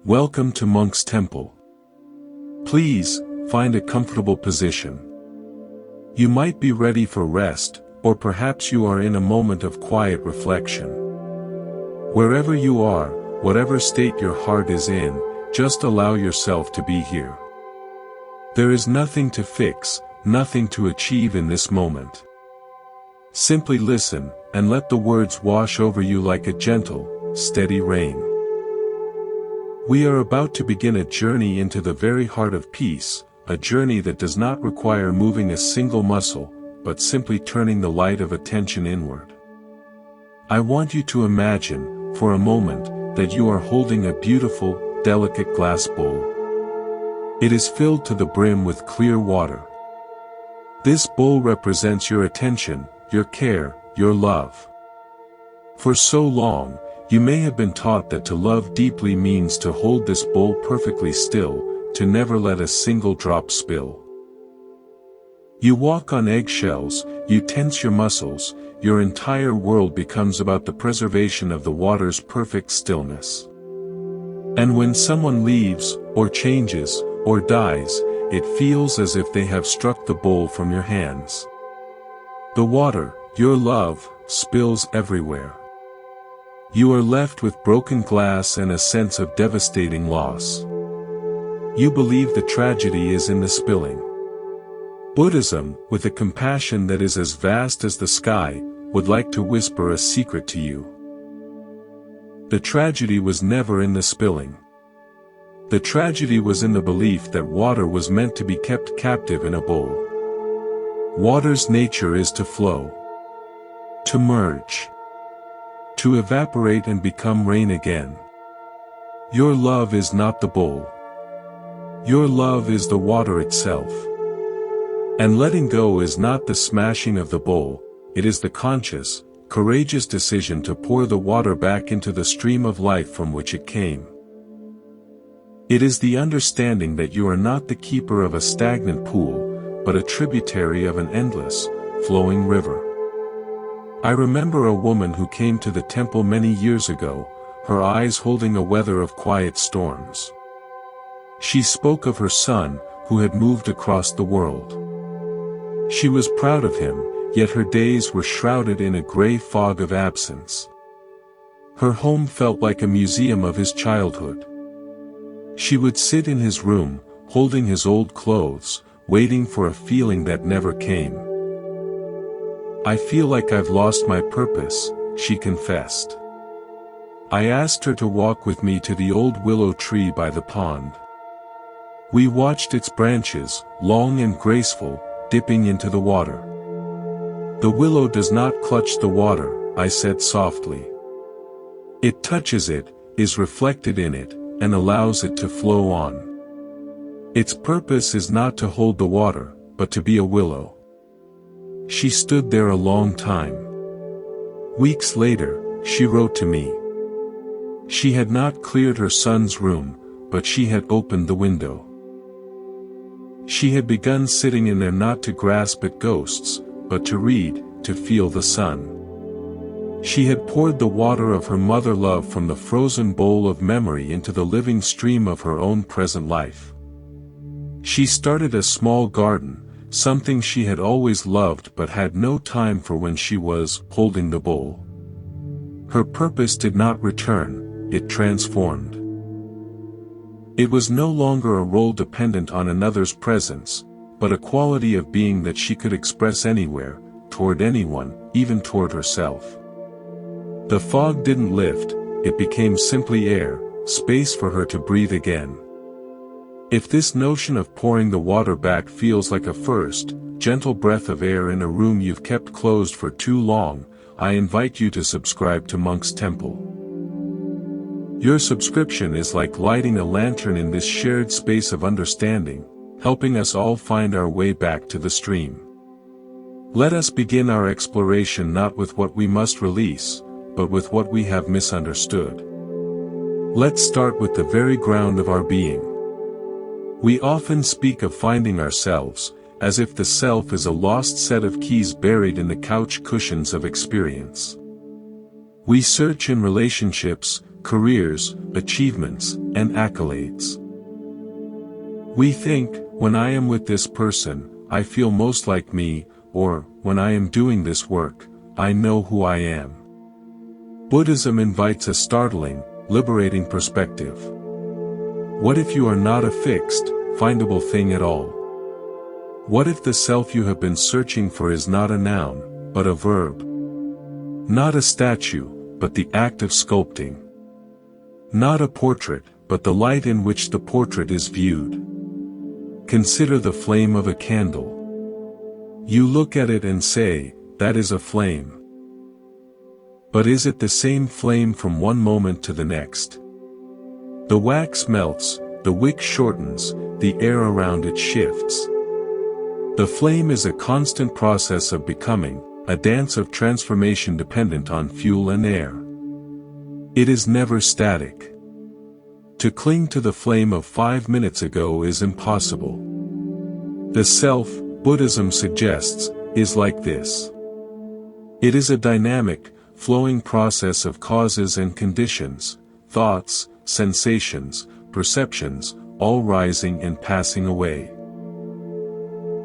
Welcome to Monk's Temple. Please, find a comfortable position. You might be ready for rest, or perhaps you are in a moment of quiet reflection. Wherever you are, whatever state your heart is in, just allow yourself to be here. There is nothing to fix, nothing to achieve in this moment. Simply listen, and let the words wash over you like a gentle, steady rain. We are about to begin a journey into the very heart of peace, a journey that does not require moving a single muscle, but simply turning the light of attention inward. I want you to imagine, for a moment, that you are holding a beautiful, delicate glass bowl. It is filled to the brim with clear water. This bowl represents your attention, your care, your love. For so long, you may have been taught that to love deeply means to hold this bowl perfectly still, to never let a single drop spill. You walk on eggshells, you tense your muscles, your entire world becomes about the preservation of the water's perfect stillness. And when someone leaves, or changes, or dies, it feels as if they have struck the bowl from your hands. The water, your love, spills everywhere. You are left with broken glass and a sense of devastating loss. You believe the tragedy is in the spilling. Buddhism, with a compassion that is as vast as the sky, would like to whisper a secret to you. The tragedy was never in the spilling. The tragedy was in the belief that water was meant to be kept captive in a bowl. Water's nature is to flow, to merge, to evaporate and become rain again. Your love is not the bowl. Your love is the water itself. And letting go is not the smashing of the bowl, it is the conscious, courageous decision to pour the water back into the stream of life from which it came. It is the understanding that you are not the keeper of a stagnant pool, but a tributary of an endless, flowing river. I remember a woman who came to the temple many years ago, her eyes holding a weather of quiet storms. She spoke of her son, who had moved across the world. She was proud of him, yet her days were shrouded in a gray fog of absence. Her home felt like a museum of his childhood. She would sit in his room, holding his old clothes, waiting for a feeling that never came. I feel like I've lost my purpose, she confessed. I asked her to walk with me to the old willow tree by the pond. We watched its branches, long and graceful, dipping into the water. The willow does not clutch the water, I said softly. It touches it, is reflected in it, and allows it to flow on. Its purpose is not to hold the water, but to be a willow. She stood there a long time. Weeks later, she wrote to me. She had not cleared her son's room, but she had opened the window. She had begun sitting in there not to grasp at ghosts, but to read, to feel the sun. She had poured the water of her mother love from the frozen bowl of memory into the living stream of her own present life. She started a small garden, something she had always loved but had no time for when she was holding the bowl. Her purpose did not return, it transformed. It was no longer a role dependent on another's presence, but a quality of being that she could express anywhere, toward anyone, even toward herself. The fog didn't lift, it became simply air, space for her to breathe again. If this notion of pouring the water back feels like a first, gentle breath of air in a room you've kept closed for too long, I invite you to subscribe to Monk's Temple. Your subscription is like lighting a lantern in this shared space of understanding, helping us all find our way back to the stream. Let us begin our exploration not with what we must release, but with what we have misunderstood. Let's start with the very ground of our being. We often speak of finding ourselves, as if the self is a lost set of keys buried in the couch cushions of experience. We search in relationships, careers, achievements, and accolades. We think, when I am with this person, I feel most like me, or, when I am doing this work, I know who I am. Buddhism invites a startling, liberating perspective. What if you are not a fixed, findable thing at all? What if the self you have been searching for is not a noun, but a verb? Not a statue, but the act of sculpting. Not a portrait, but the light in which the portrait is viewed. Consider the flame of a candle. You look at it and say, that is a flame. But is it the same flame from one moment to the next? The wax melts, the wick shortens, the air around it shifts. The flame is a constant process of becoming, a dance of transformation dependent on fuel and air. It is never static. To cling to the flame of 5 minutes ago is impossible. The self, Buddhism suggests, is like this. It is a dynamic, flowing process of causes and conditions, thoughts, sensations, perceptions, all rising and passing away.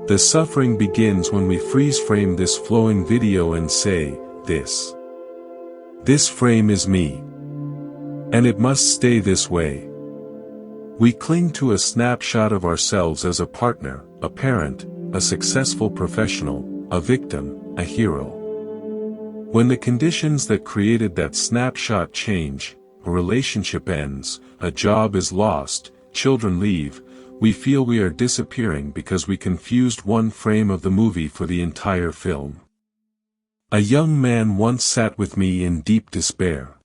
The suffering begins when we freeze-frame this flowing video and say, This frame is me. And it must stay this way. We cling to a snapshot of ourselves as a partner, a parent, a successful professional, a victim, a hero. When the conditions that created that snapshot change, a relationship ends, a job is lost, children leave, we feel we are disappearing because we confused one frame of the movie for the entire film. A young man once sat with me in deep despair.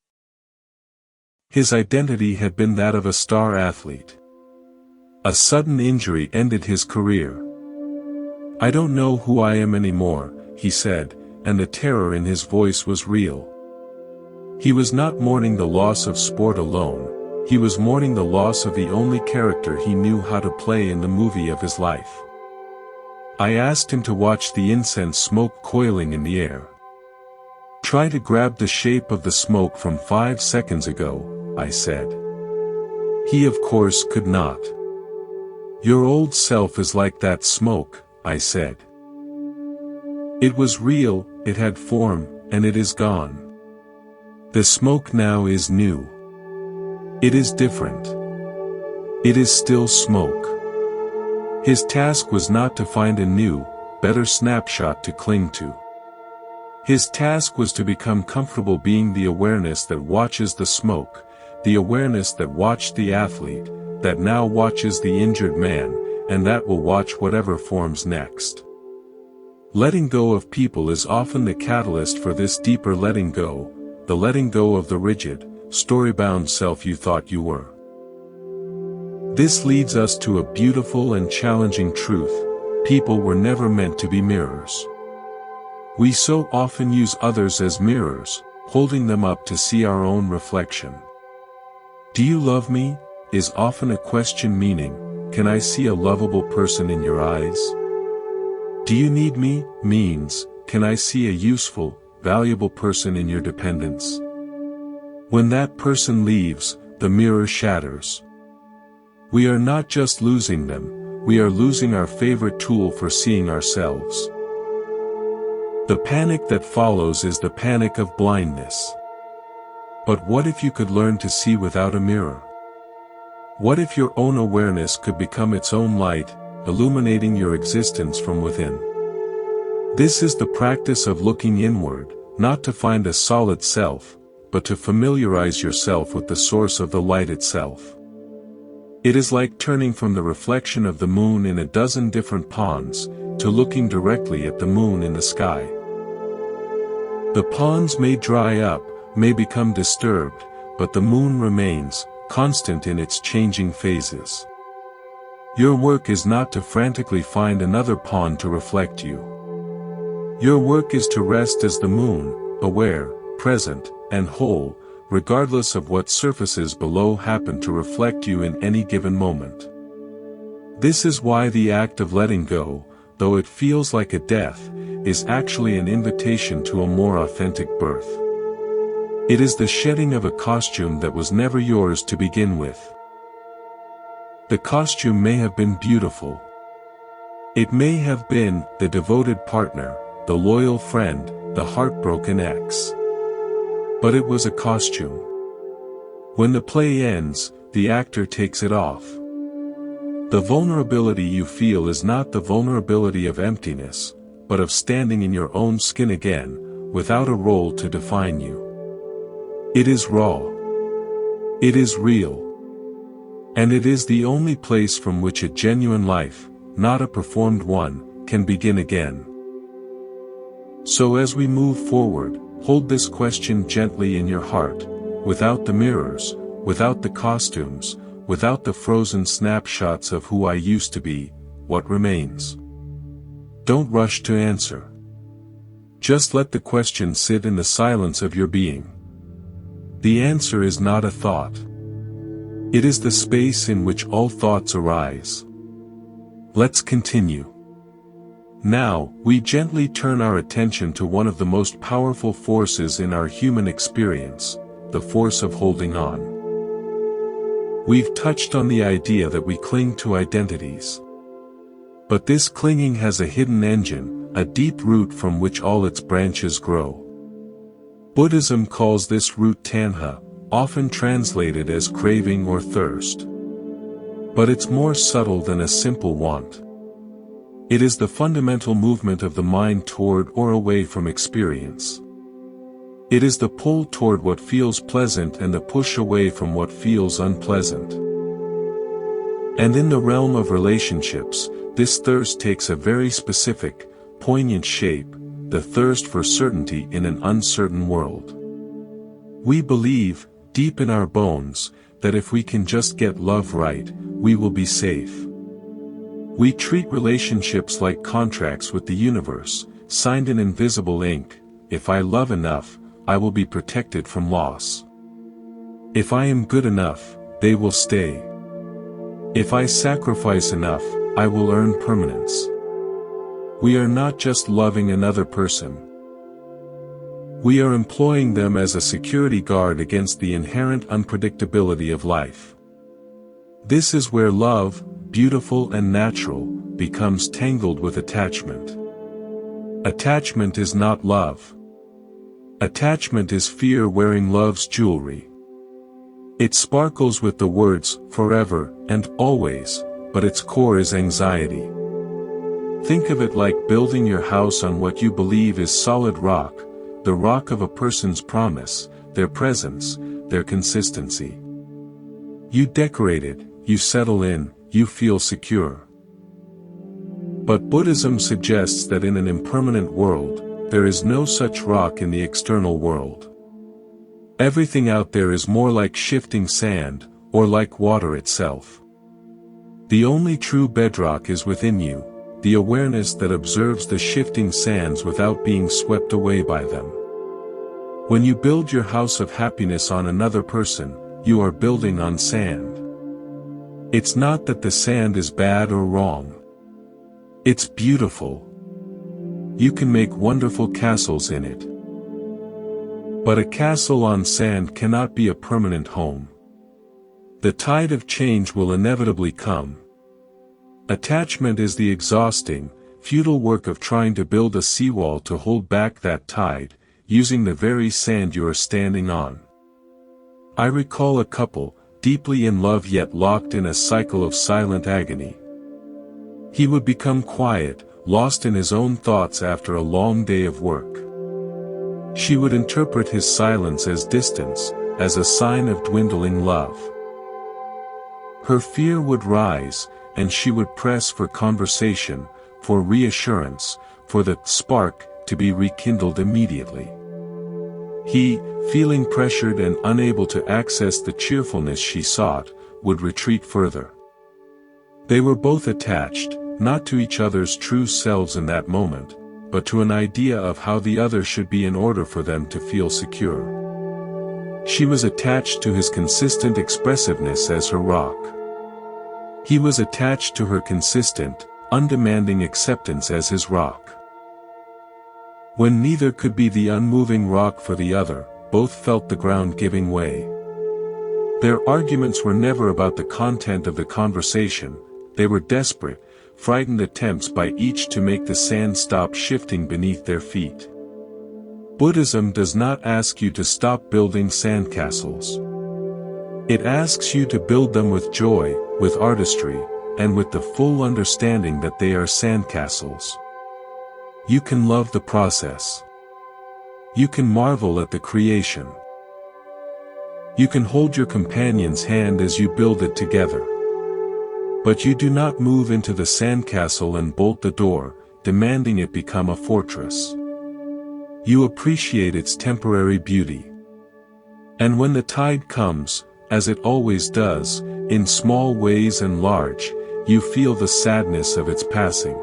His identity had been that of a star athlete. A sudden injury ended his career. I don't know who I am anymore, he said, and the terror in his voice was real. He was not mourning the loss of sport alone, he was mourning the loss of the only character he knew how to play in the movie of his life. I asked him to watch the incense smoke coiling in the air. Try to grab the shape of the smoke from 5 seconds ago, I said. He of course could not. Your old self is like that smoke, I said. It was real, it had form, and it is gone. The smoke now is new. It is different. It is still smoke. His task was not to find a new, better snapshot to cling to. His task was to become comfortable being the awareness that watches the smoke, the awareness that watched the athlete, that now watches the injured man, and that will watch whatever forms next. Letting go of people is often the catalyst for this deeper letting go, the letting go of the rigid, story-bound self you thought you were. This leads us to a beautiful and challenging truth: people were never meant to be mirrors. We so often use others as mirrors, holding them up to see our own reflection. Do you love me? Is often a question, meaning, can I see a lovable person in your eyes? Do you need me? Means, can I see a useful, valuable person in your dependence? When that person leaves, the mirror shatters. We are not just losing them, we are losing our favorite tool for seeing ourselves. The panic that follows is the panic of blindness. But what if you could learn to see without a mirror? What if your own awareness could become its own light, illuminating your existence from within? This is the practice of looking inward, not to find a solid self, but to familiarize yourself with the source of the light itself. It is like turning from the reflection of the moon in a dozen different ponds, to looking directly at the moon in the sky. The ponds may dry up, may become disturbed, but the moon remains, constant in its changing phases. Your work is not to frantically find another pond to reflect you. Your work is to rest as the moon, aware, present, and whole, regardless of what surfaces below happen to reflect you in any given moment. This is why the act of letting go, though it feels like a death, is actually an invitation to a more authentic birth. It is the shedding of a costume that was never yours to begin with. The costume may have been beautiful. It may have been the devoted partner, the loyal friend, the heartbroken ex. But it was a costume. When the play ends, the actor takes it off. The vulnerability you feel is not the vulnerability of emptiness, but of standing in your own skin again, without a role to define you. It is raw. It is real. And it is the only place from which a genuine life, not a performed one, can begin again. So as we move forward, hold this question gently in your heart, without the mirrors, without the costumes, without the frozen snapshots of who I used to be, what remains? Don't rush to answer. Just let the question sit in the silence of your being. The answer is not a thought. It is the space in which all thoughts arise. Let's continue. Now, we gently turn our attention to one of the most powerful forces in our human experience, the force of holding on. We've touched on the idea that we cling to identities. But this clinging has a hidden engine, a deep root from which all its branches grow. Buddhism calls this root tanha, often translated as craving or thirst. But it's more subtle than a simple want. It is the fundamental movement of the mind toward or away from experience. It is the pull toward what feels pleasant and the push away from what feels unpleasant. And in the realm of relationships, this thirst takes a very specific, poignant shape, the thirst for certainty in an uncertain world. We believe, deep in our bones, that if we can just get love right, we will be safe. We treat relationships like contracts with the universe, signed in invisible ink. If I love enough, I will be protected from loss. If I am good enough, they will stay. If I sacrifice enough, I will earn permanence. We are not just loving another person. We are employing them as a security guard against the inherent unpredictability of life. This is where love, beautiful and natural, becomes tangled with attachment. Attachment is not love. Attachment is fear wearing love's jewelry. It sparkles with the words, forever, and always, but its core is anxiety. Think of it like building your house on what you believe is solid rock, the rock of a person's promise, their presence, their consistency. You decorate it, you settle in, you feel secure. But Buddhism suggests that in an impermanent world, there is no such rock in the external world. Everything out there is more like shifting sand, or like water itself. The only true bedrock is within you, the awareness that observes the shifting sands without being swept away by them. When you build your house of happiness on another person, you are building on sand. It's not that the sand is bad or wrong. It's beautiful. You can make wonderful castles in it. But a castle on sand cannot be a permanent home. The tide of change will inevitably come. Attachment is the exhausting, futile work of trying to build a seawall to hold back that tide, using the very sand you are standing on. I recall a couple, deeply in love yet locked in a cycle of silent agony. He would become quiet, lost in his own thoughts after a long day of work. She would interpret his silence as distance, as a sign of dwindling love. Her fear would rise, and she would press for conversation, for reassurance, for the spark to be rekindled immediately. He, feeling pressured and unable to access the cheerfulness she sought, would retreat further. They were both attached, not to each other's true selves in that moment, but to an idea of how the other should be in order for them to feel secure. She was attached to his consistent expressiveness as her rock. He was attached to her consistent, undemanding acceptance as his rock. When neither could be the unmoving rock for the other, both felt the ground giving way. Their arguments were never about the content of the conversation, they were desperate, frightened attempts by each to make the sand stop shifting beneath their feet. Buddhism does not ask you to stop building sandcastles. It asks you to build them with joy, with artistry, and with the full understanding that they are sandcastles. You can love the process. You can marvel at the creation. You can hold your companion's hand as you build it together. But you do not move into the sandcastle and bolt the door, demanding it become a fortress. You appreciate its temporary beauty. And when the tide comes, as it always does, in small ways and large, you feel the sadness of its passing.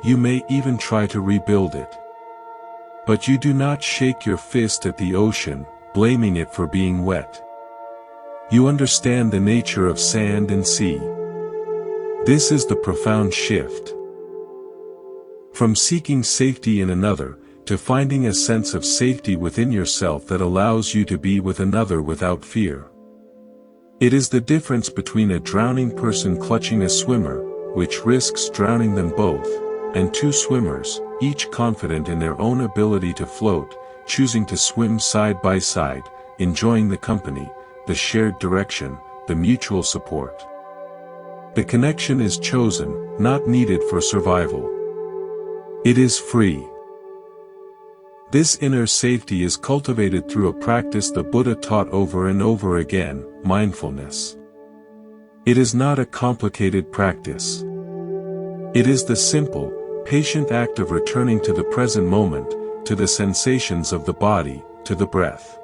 You may even try to rebuild it. But you do not shake your fist at the ocean, blaming it for being wet. You understand the nature of sand and sea. This is the profound shift. From seeking safety in another, to finding a sense of safety within yourself that allows you to be with another without fear. It is the difference between a drowning person clutching a swimmer, which risks drowning them both, and two swimmers, each confident in their own ability to float, choosing to swim side by side, enjoying the company, the shared direction, the mutual support. The connection is chosen, not needed for survival. It is free. This inner safety is cultivated through a practice the Buddha taught over and over again, mindfulness. It is not a complicated practice. It is the simple, patient act of returning to the present moment, to the sensations of the body, to the breath.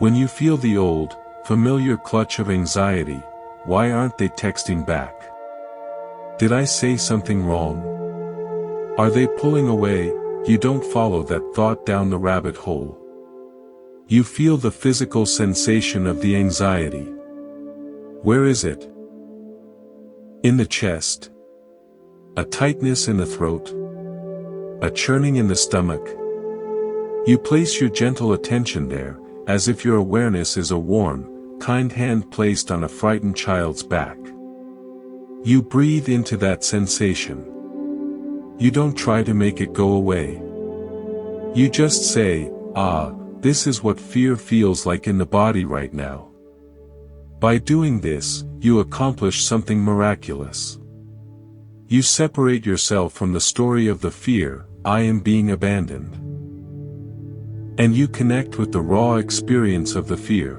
When you feel the old, familiar clutch of anxiety, why aren't they texting back? Did I say something wrong? Are they pulling away? You don't follow that thought down the rabbit hole. You feel the physical sensation of the anxiety. Where is it? In the chest. A tightness in the throat. A churning in the stomach. You place your gentle attention there, as if your awareness is a warm, kind hand placed on a frightened child's back. You breathe into that sensation. You don't try to make it go away. You just say, "Ah, this is what fear feels like in the body right now." By doing this, you accomplish something miraculous. You separate yourself from the story of the fear, "I am being abandoned." And you connect with the raw experience of the fear.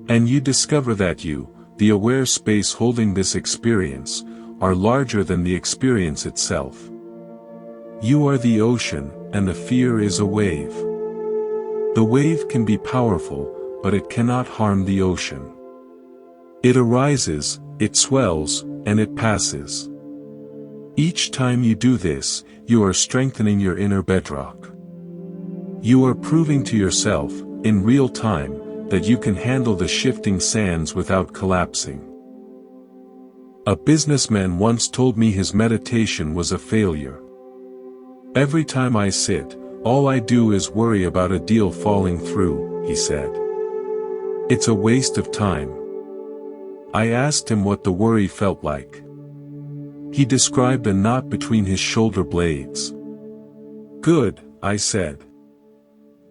And you discover that you, the aware space holding this experience, are larger than the experience itself. You are the ocean, and the fear is a wave. The wave can be powerful, but it cannot harm the ocean. It arises, it swells, and it passes. Each time you do this, you are strengthening your inner bedrock. You are proving to yourself, in real time, that you can handle the shifting sands without collapsing. A businessman once told me his meditation was a failure. "Every time I sit, all I do is worry about a deal falling through," he said. "It's a waste of time." I asked him what the worry felt like. He described a knot between his shoulder blades. "Good," I said.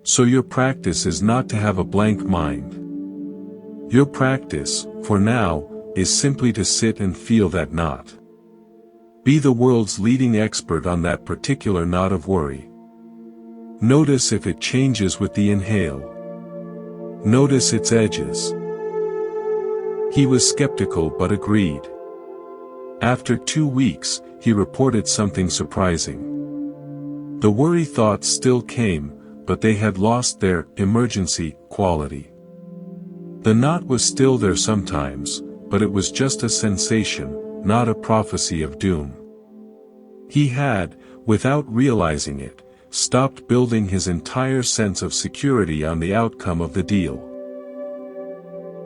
"So your practice is not to have a blank mind. Your practice, for now, is simply to sit and feel that knot. Be the world's leading expert on that particular knot of worry. Notice if it changes with the inhale. Notice its edges." He was skeptical but agreed. After 2 weeks, he reported something surprising. The worry thoughts still came, but they had lost their emergency quality. The knot was still there sometimes, but it was just a sensation, not a prophecy of doom. He had, without realizing it, stopped building his entire sense of security on the outcome of the deal.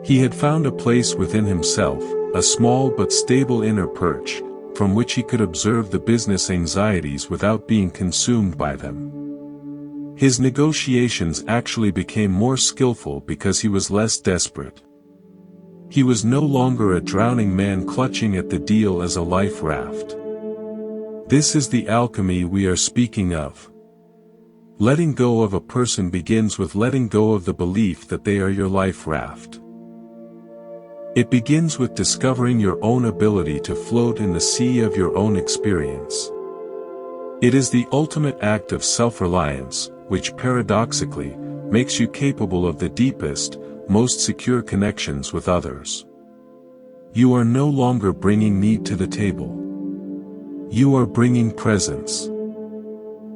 He had found a place within himself, a small but stable inner perch, from which he could observe the business anxieties without being consumed by them. His negotiations actually became more skillful because he was less desperate. He was no longer a drowning man clutching at the deal as a life raft. This is the alchemy we are speaking of. Letting go of a person begins with letting go of the belief that they are your life raft. It begins with discovering your own ability to float in the sea of your own experience. It is the ultimate act of self-reliance, which paradoxically, makes you capable of the deepest, most secure connections with others. You are no longer bringing need to the table. You are bringing presence.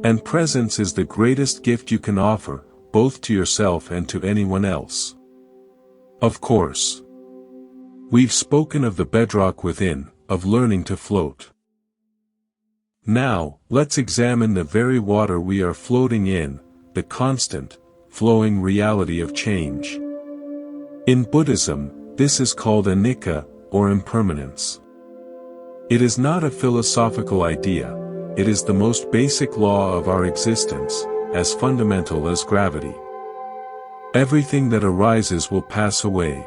And presence is the greatest gift you can offer, both to yourself and to anyone else. Of course. We've spoken of the bedrock within, of learning to float. Now, let's examine the very water we are floating in, the constant, flowing reality of change. In Buddhism, this is called anicca, or impermanence. It is not a philosophical idea, it is the most basic law of our existence, as fundamental as gravity. Everything that arises will pass away.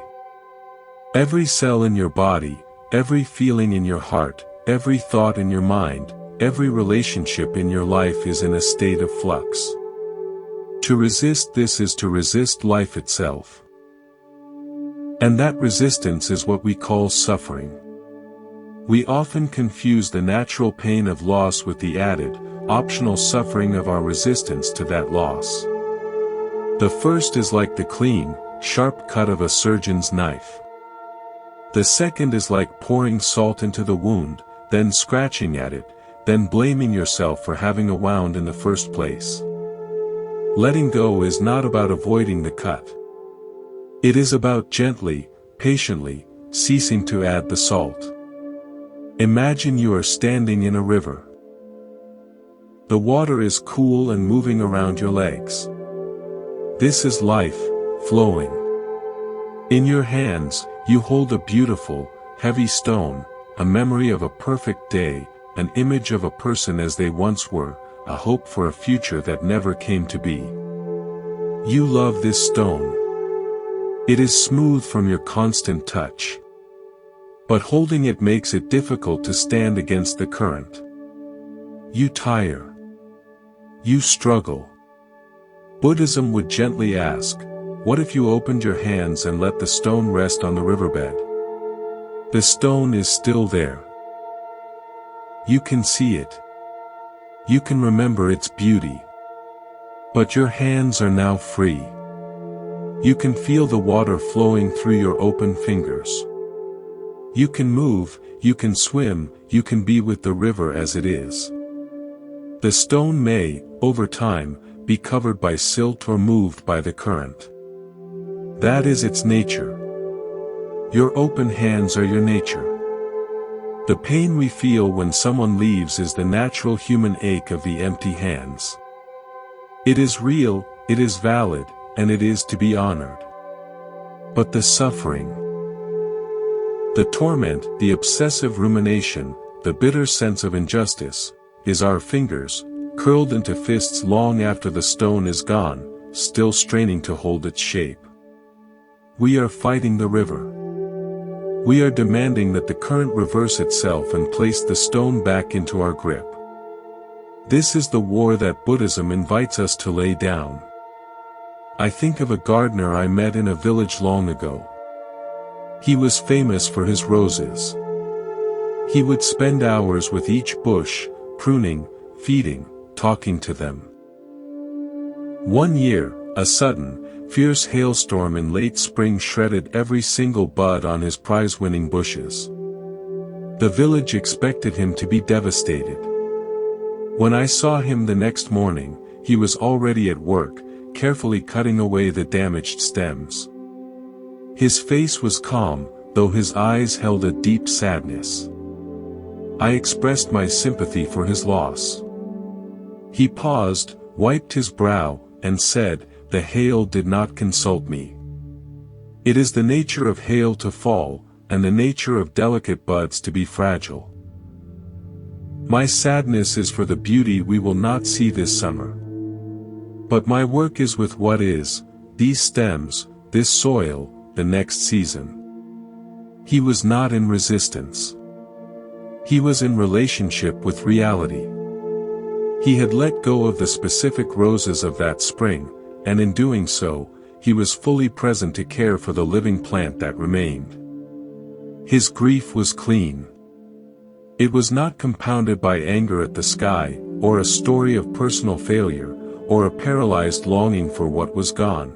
Every cell in your body, every feeling in your heart, every thought in your mind, every relationship in your life is in a state of flux. To resist this is to resist life itself. And that resistance is what we call suffering. We often confuse the natural pain of loss with the added, optional suffering of our resistance to that loss. The first is like the clean, sharp cut of a surgeon's knife. The second is like pouring salt into the wound, then scratching at it, then blaming yourself for having a wound in the first place. Letting go is not about avoiding the cut. It is about gently, patiently, ceasing to add the salt. Imagine you are standing in a river. The water is cool and moving around your legs. This is life, flowing. In your hands, you hold a beautiful, heavy stone, a memory of a perfect day, an image of a person as they once were, a hope for a future that never came to be. You love this stone. It is smooth from your constant touch. But holding it makes it difficult to stand against the current. You tire. You struggle. Buddhism would gently ask, what if you opened your hands and let the stone rest on the riverbed? The stone is still there. You can see it. You can remember its beauty. But your hands are now free. You can feel the water flowing through your open fingers. You can move, you can swim, you can be with the river as it is. The stone may, over time, be covered by silt or moved by the current. That is its nature. Your open hands are your nature. The pain we feel when someone leaves is the natural human ache of the empty hands. It is real, it is valid, and it is to be honored. But the suffering, the torment, the obsessive rumination, the bitter sense of injustice, is our fingers, curled into fists long after the stone is gone, still straining to hold its shape. We are fighting the river. We are demanding that the current reverse itself and place the stone back into our grip. This is the war that Buddhism invites us to lay down. I think of a gardener I met in a village long ago. He was famous for his roses. He would spend hours with each bush, pruning, feeding, talking to them. One year, a sudden, fierce hailstorm in late spring shredded every single bud on his prize-winning bushes. The village expected him to be devastated. When I saw him the next morning, he was already at work, carefully cutting away the damaged stems. His face was calm, though his eyes held a deep sadness. I expressed my sympathy for his loss. He paused, wiped his brow, and said, "The hail did not consult me. It is the nature of hail to fall, and the nature of delicate buds to be fragile. My sadness is for the beauty we will not see this summer. But my work is with what is, these stems, this soil, the next season. He was not in resistance. He was in relationship with reality. He had let go of the specific roses of that spring, and in doing so, he was fully present to care for the living plant that remained. His grief was clean. It was not compounded by anger at the sky, or a story of personal failure, or a paralyzed longing for what was gone.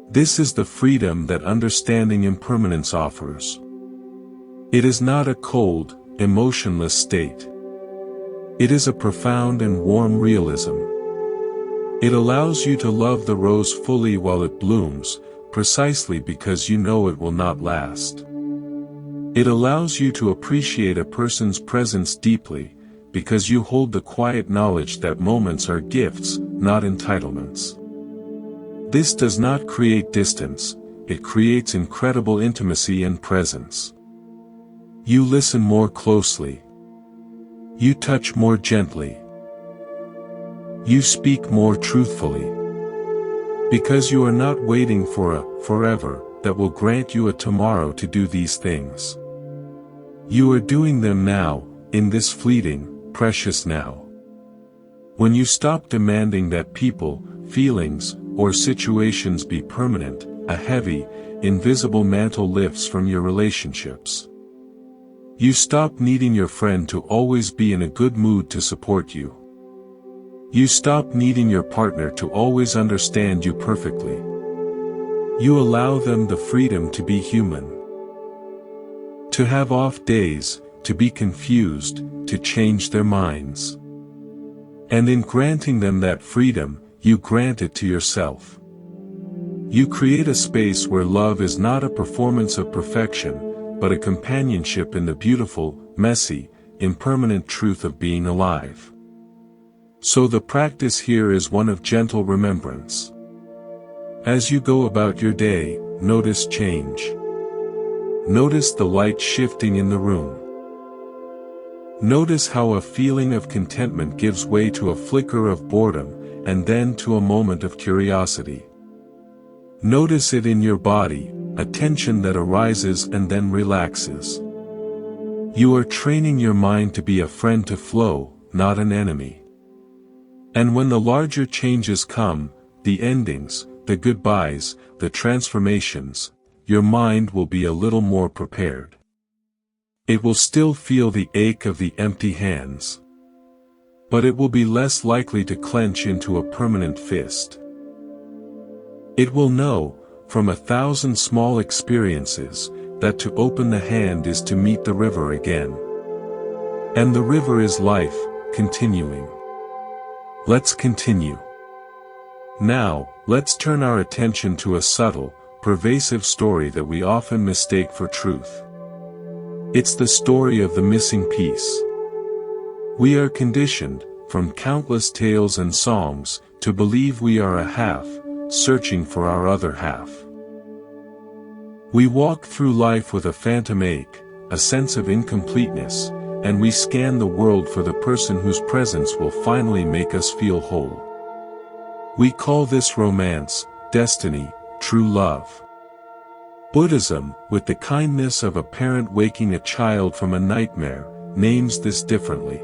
This is the freedom that understanding impermanence offers. It is not a cold, emotionless state. It is a profound and warm realism. It allows you to love the rose fully while it blooms, precisely because you know it will not last. It allows you to appreciate a person's presence deeply, because you hold the quiet knowledge that moments are gifts, not entitlements. This does not create distance, it creates incredible intimacy and presence. You listen more closely. You touch more gently. You speak more truthfully. Because you are not waiting for a forever that will grant you a tomorrow to do these things. You are doing them now, in this fleeting, precious now. When you stop demanding that people, feelings, or situations be permanent, a heavy, invisible mantle lifts from your relationships. You stop needing your friend to always be in a good mood to support you. You stop needing your partner to always understand you perfectly. You allow them the freedom to be human. To have off days, to be confused, to change their minds. And in granting them that freedom, you grant it to yourself. You create a space where love is not a performance of perfection, but a companionship in the beautiful, messy, impermanent truth of being alive. So the practice here is one of gentle remembrance. As you go about your day, notice change. Notice the light shifting in the room. Notice how a feeling of contentment gives way to a flicker of boredom, and then to a moment of curiosity. Notice it in your body, a tension that arises and then relaxes. You are training your mind to be a friend to flow, not an enemy. And when the larger changes come, the endings, the goodbyes, the transformations, your mind will be a little more prepared. It will still feel the ache of the empty hands. But it will be less likely to clench into a permanent fist. It will know, from 1,000 small experiences, that to open the hand is to meet the river again. And the river is life, continuing. Let's continue. Now, let's turn our attention to a subtle, pervasive story that we often mistake for truth. It's the story of the missing piece. We are conditioned, from countless tales and songs, to believe we are a half, searching for our other half. We walk through life with a phantom ache, a sense of incompleteness, and we scan the world for the person whose presence will finally make us feel whole. We call this romance, destiny, true love. Buddhism, with the kindness of a parent waking a child from a nightmare, names this differently.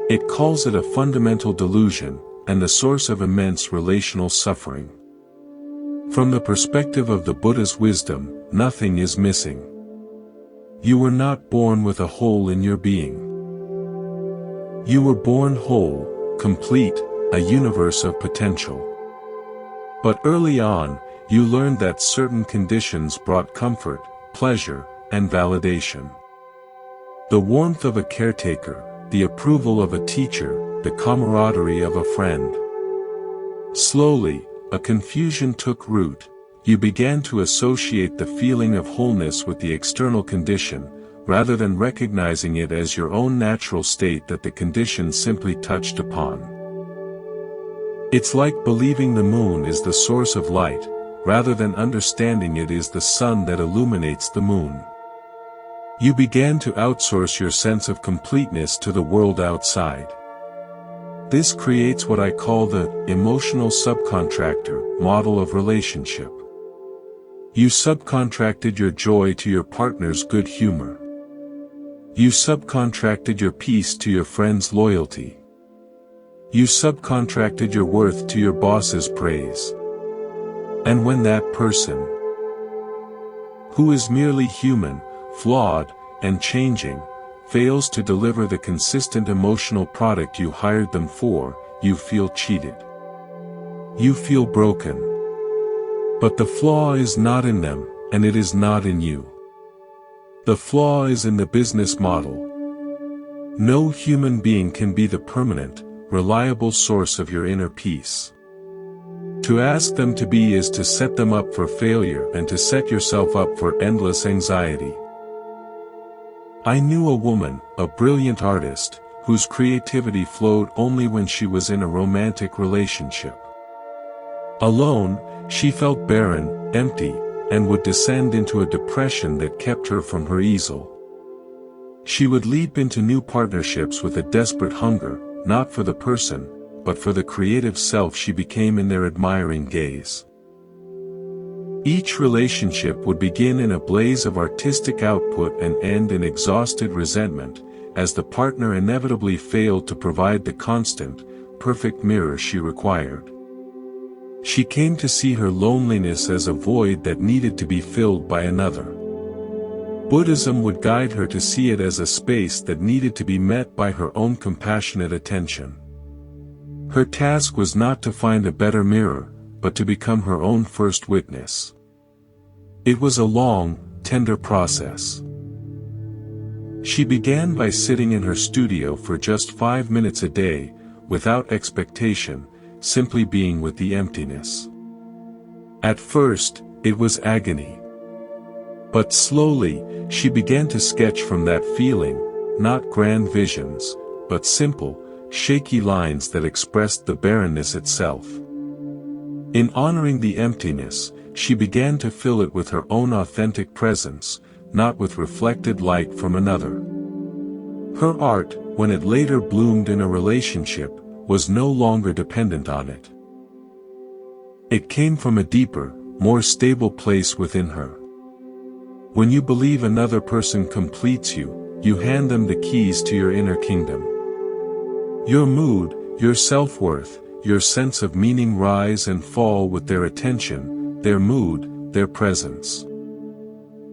It calls it a fundamental delusion, and the source of immense relational suffering. From the perspective of the Buddha's wisdom, nothing is missing. You were not born with a hole in your being. You were born whole, complete, a universe of potential. But early on, you learned that certain conditions brought comfort, pleasure, and validation. The warmth of a caretaker, the approval of a teacher, the camaraderie of a friend. Slowly, a confusion took root. You began to associate the feeling of wholeness with the external condition, rather than recognizing it as your own natural state that the condition simply touched upon. It's like believing the moon is the source of light, rather than understanding it is the sun that illuminates the moon. You began to outsource your sense of completeness to the world outside. this creates what I call the emotional subcontractor model of relationship. You subcontracted your joy to your partner's good humor. You subcontracted your peace to your friend's loyalty. You subcontracted your worth to your boss's praise. And when that person, who is merely human, flawed, and changing, fails to deliver the consistent emotional product you hired them for, you feel cheated. You feel broken. But the flaw is not in them, and it is not in you. The flaw is in the business model. No human being can be the permanent, reliable source of your inner peace. To ask them to be is to set them up for failure and to set yourself up for endless anxiety. I knew a woman, a brilliant artist, whose creativity flowed only when she was in a romantic relationship. Alone, she felt barren, empty, and would descend into a depression that kept her from her easel. She would leap into new partnerships with a desperate hunger, not for the person, but for the creative self she became in their admiring gaze. Each relationship would begin in a blaze of artistic output and end in exhausted resentment, as the partner inevitably failed to provide the constant, perfect mirror she required. She came to see her loneliness as a void that needed to be filled by another. Buddhism would guide her to see it as a space that needed to be met by her own compassionate attention. Her task was not to find a better mirror, but to become her own first witness. It was a long, tender process. She began by sitting in her studio for just 5 minutes a day, without expectation, simply being with the emptiness. At first, it was agony. But slowly, she began to sketch from that feeling, not grand visions, but simple, shaky lines that expressed the barrenness itself. In honoring the emptiness, she began to fill it with her own authentic presence, not with reflected light from another. Her art, when it later bloomed in a relationship, was no longer dependent on it. It came from a deeper, more stable place within her. When you believe another person completes you, you hand them the keys to your inner kingdom. Your mood, your self-worth, your sense of meaning rise and fall with their attention, their mood, their presence.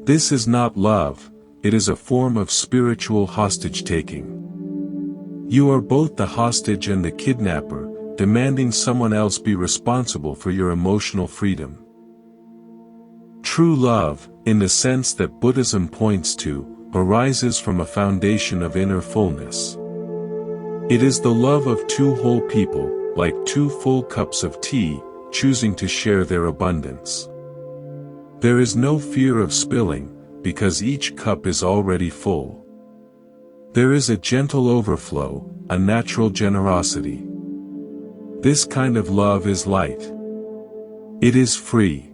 This is not love, it is a form of spiritual hostage-taking. You are both the hostage and the kidnapper, demanding someone else be responsible for your emotional freedom. True love, in the sense that Buddhism points to, arises from a foundation of inner fullness. It is the love of two whole people, like two full cups of tea, choosing to share their abundance. There is no fear of spilling, because each cup is already full. There is a gentle overflow, a natural generosity. This kind of love is light. It is free.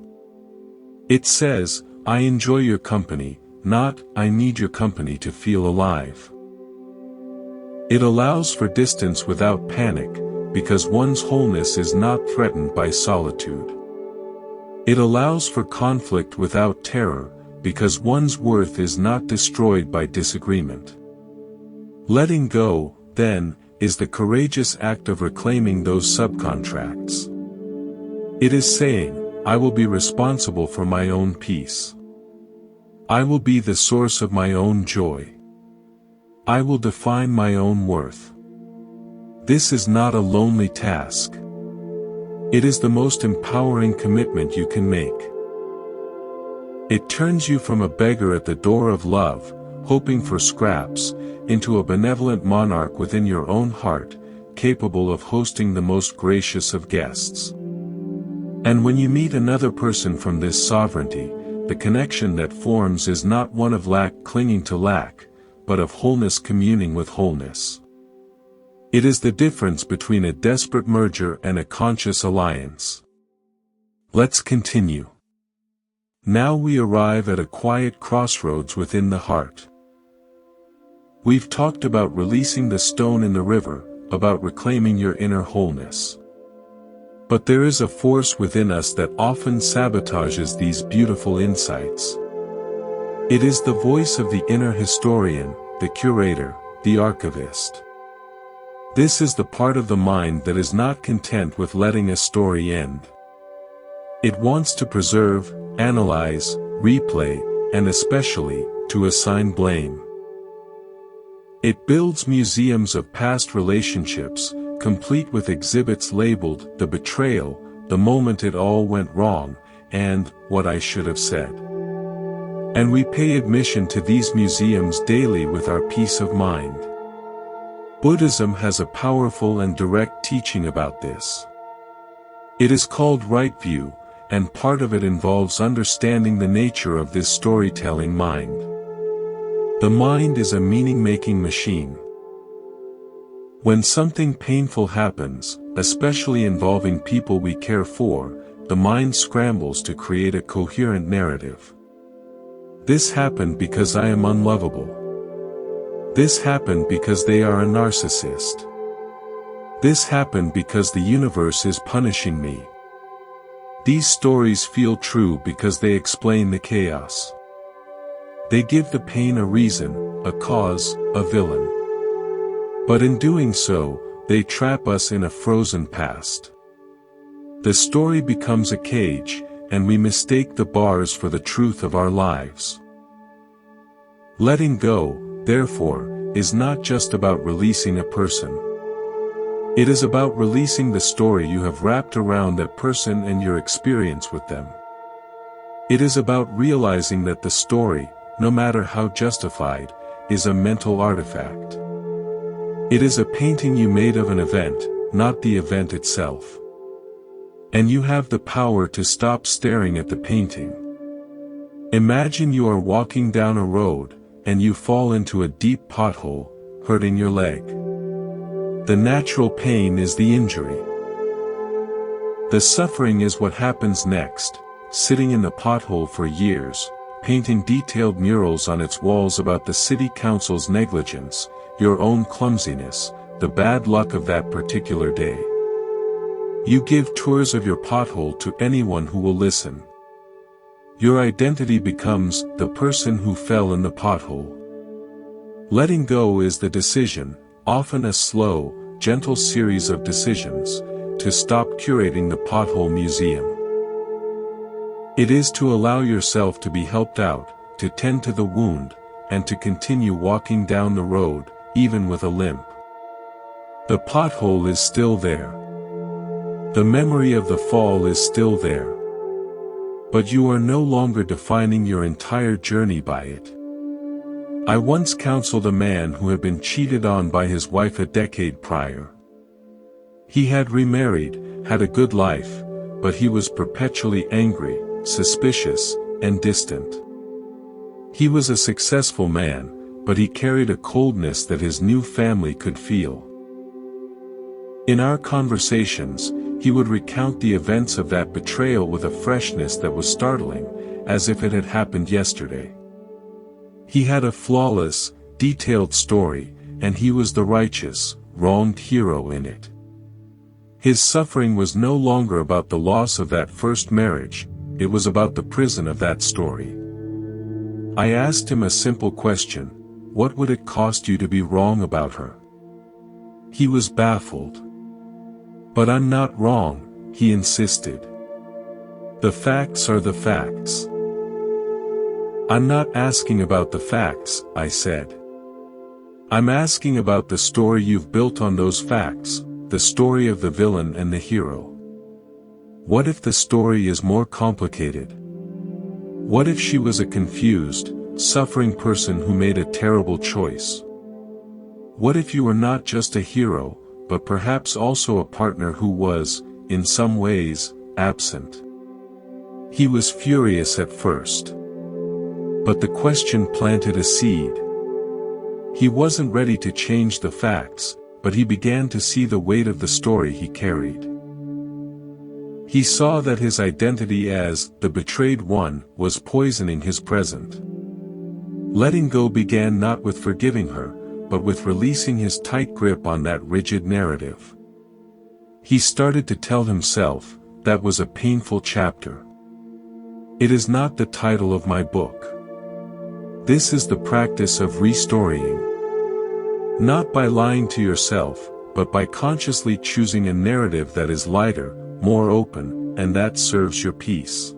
It says, I enjoy your company, not, I need your company to feel alive. It allows for distance without panic, because one's wholeness is not threatened by solitude. It allows for conflict without terror, because one's worth is not destroyed by disagreement. Letting go, then, is the courageous act of reclaiming those subcontracts. It is saying, I will be responsible for my own peace. I will be the source of my own joy. I will define my own worth. This is not a lonely task. It is the most empowering commitment you can make. It turns you from a beggar at the door of love, hoping for scraps, into a benevolent monarch within your own heart, capable of hosting the most gracious of guests. And when you meet another person from this sovereignty, the connection that forms is not one of lack clinging to lack, but of wholeness communing with wholeness. It is the difference between a desperate merger and a conscious alliance. Let's continue. Now we arrive at a quiet crossroads within the heart. We've talked about releasing the stone in the river, about reclaiming your inner wholeness. But there is a force within us that often sabotages these beautiful insights. It is the voice of the inner historian, the curator, the archivist. This is the part of the mind that is not content with letting a story end. It wants to preserve, analyze, replay, and especially, to assign blame. It builds museums of past relationships, complete with exhibits labeled, the betrayal, the moment it all went wrong, and, what I should have said. And we pay admission to these museums daily with our peace of mind. Buddhism has a powerful and direct teaching about this. It is called right view, and part of it involves understanding the nature of this storytelling mind. The mind is a meaning-making machine. When something painful happens, especially involving people we care for, the mind scrambles to create a coherent narrative. This happened because I am unlovable. This happened because they are a narcissist. This happened because the universe is punishing me. These stories feel true because they explain the chaos. They give the pain a reason, a cause, a villain. But in doing so, they trap us in a frozen past. The story becomes a cage, and we mistake the bars for the truth of our lives. Letting go, therefore, is not just about releasing a person. It is about releasing the story you have wrapped around that person and your experience with them. It is about realizing that the story, no matter how justified, is a mental artifact. It is a painting you made of an event, not the event itself. And you have the power to stop staring at the painting. Imagine you are walking down a road, and you fall into a deep pothole, hurting your leg. The natural pain is the injury. The suffering is what happens next, sitting in the pothole for years, painting detailed murals on its walls about the city council's negligence, your own clumsiness, the bad luck of that particular day. You give tours of your pothole to anyone who will listen. Your identity becomes the person who fell in the pothole. Letting go is the decision, often a slow, gentle series of decisions, to stop curating the pothole museum. It is to allow yourself to be helped out, to tend to the wound, and to continue walking down the road, even with a limp. The pothole is still there. The memory of the fall is still there. But you are no longer defining your entire journey by it. I once counseled a man who had been cheated on by his wife a decade prior. He had remarried, had a good life, but he was perpetually angry, suspicious, and distant. He was a successful man, but he carried a coldness that his new family could feel. In our conversations, he would recount the events of that betrayal with a freshness that was startling, as if it had happened yesterday. He had a flawless, detailed story, and he was the righteous, wronged hero in it. His suffering was no longer about the loss of that first marriage, it was about the prison of that story. I asked him a simple question: what would it cost you to be wrong about her? He was baffled. But I'm not wrong, he insisted. The facts are the facts. I'm not asking about the facts, I said. I'm asking about the story you've built on those facts, the story of the villain and the hero. What if the story is more complicated? What if she was a confused, suffering person who made a terrible choice? What if you were not just a hero, but perhaps also a partner who was, in some ways, absent? He was furious at first. But the question planted a seed. He wasn't ready to change the facts, but he began to see the weight of the story he carried. He saw that his identity as the betrayed one was poisoning his present. Letting go began not with forgiving her, but with releasing his tight grip on that rigid narrative. He started to tell himself, that was a painful chapter. It is not the title of my book. This is the practice of restoring. Not by lying to yourself, but by consciously choosing a narrative that is lighter, more open, and that serves your peace.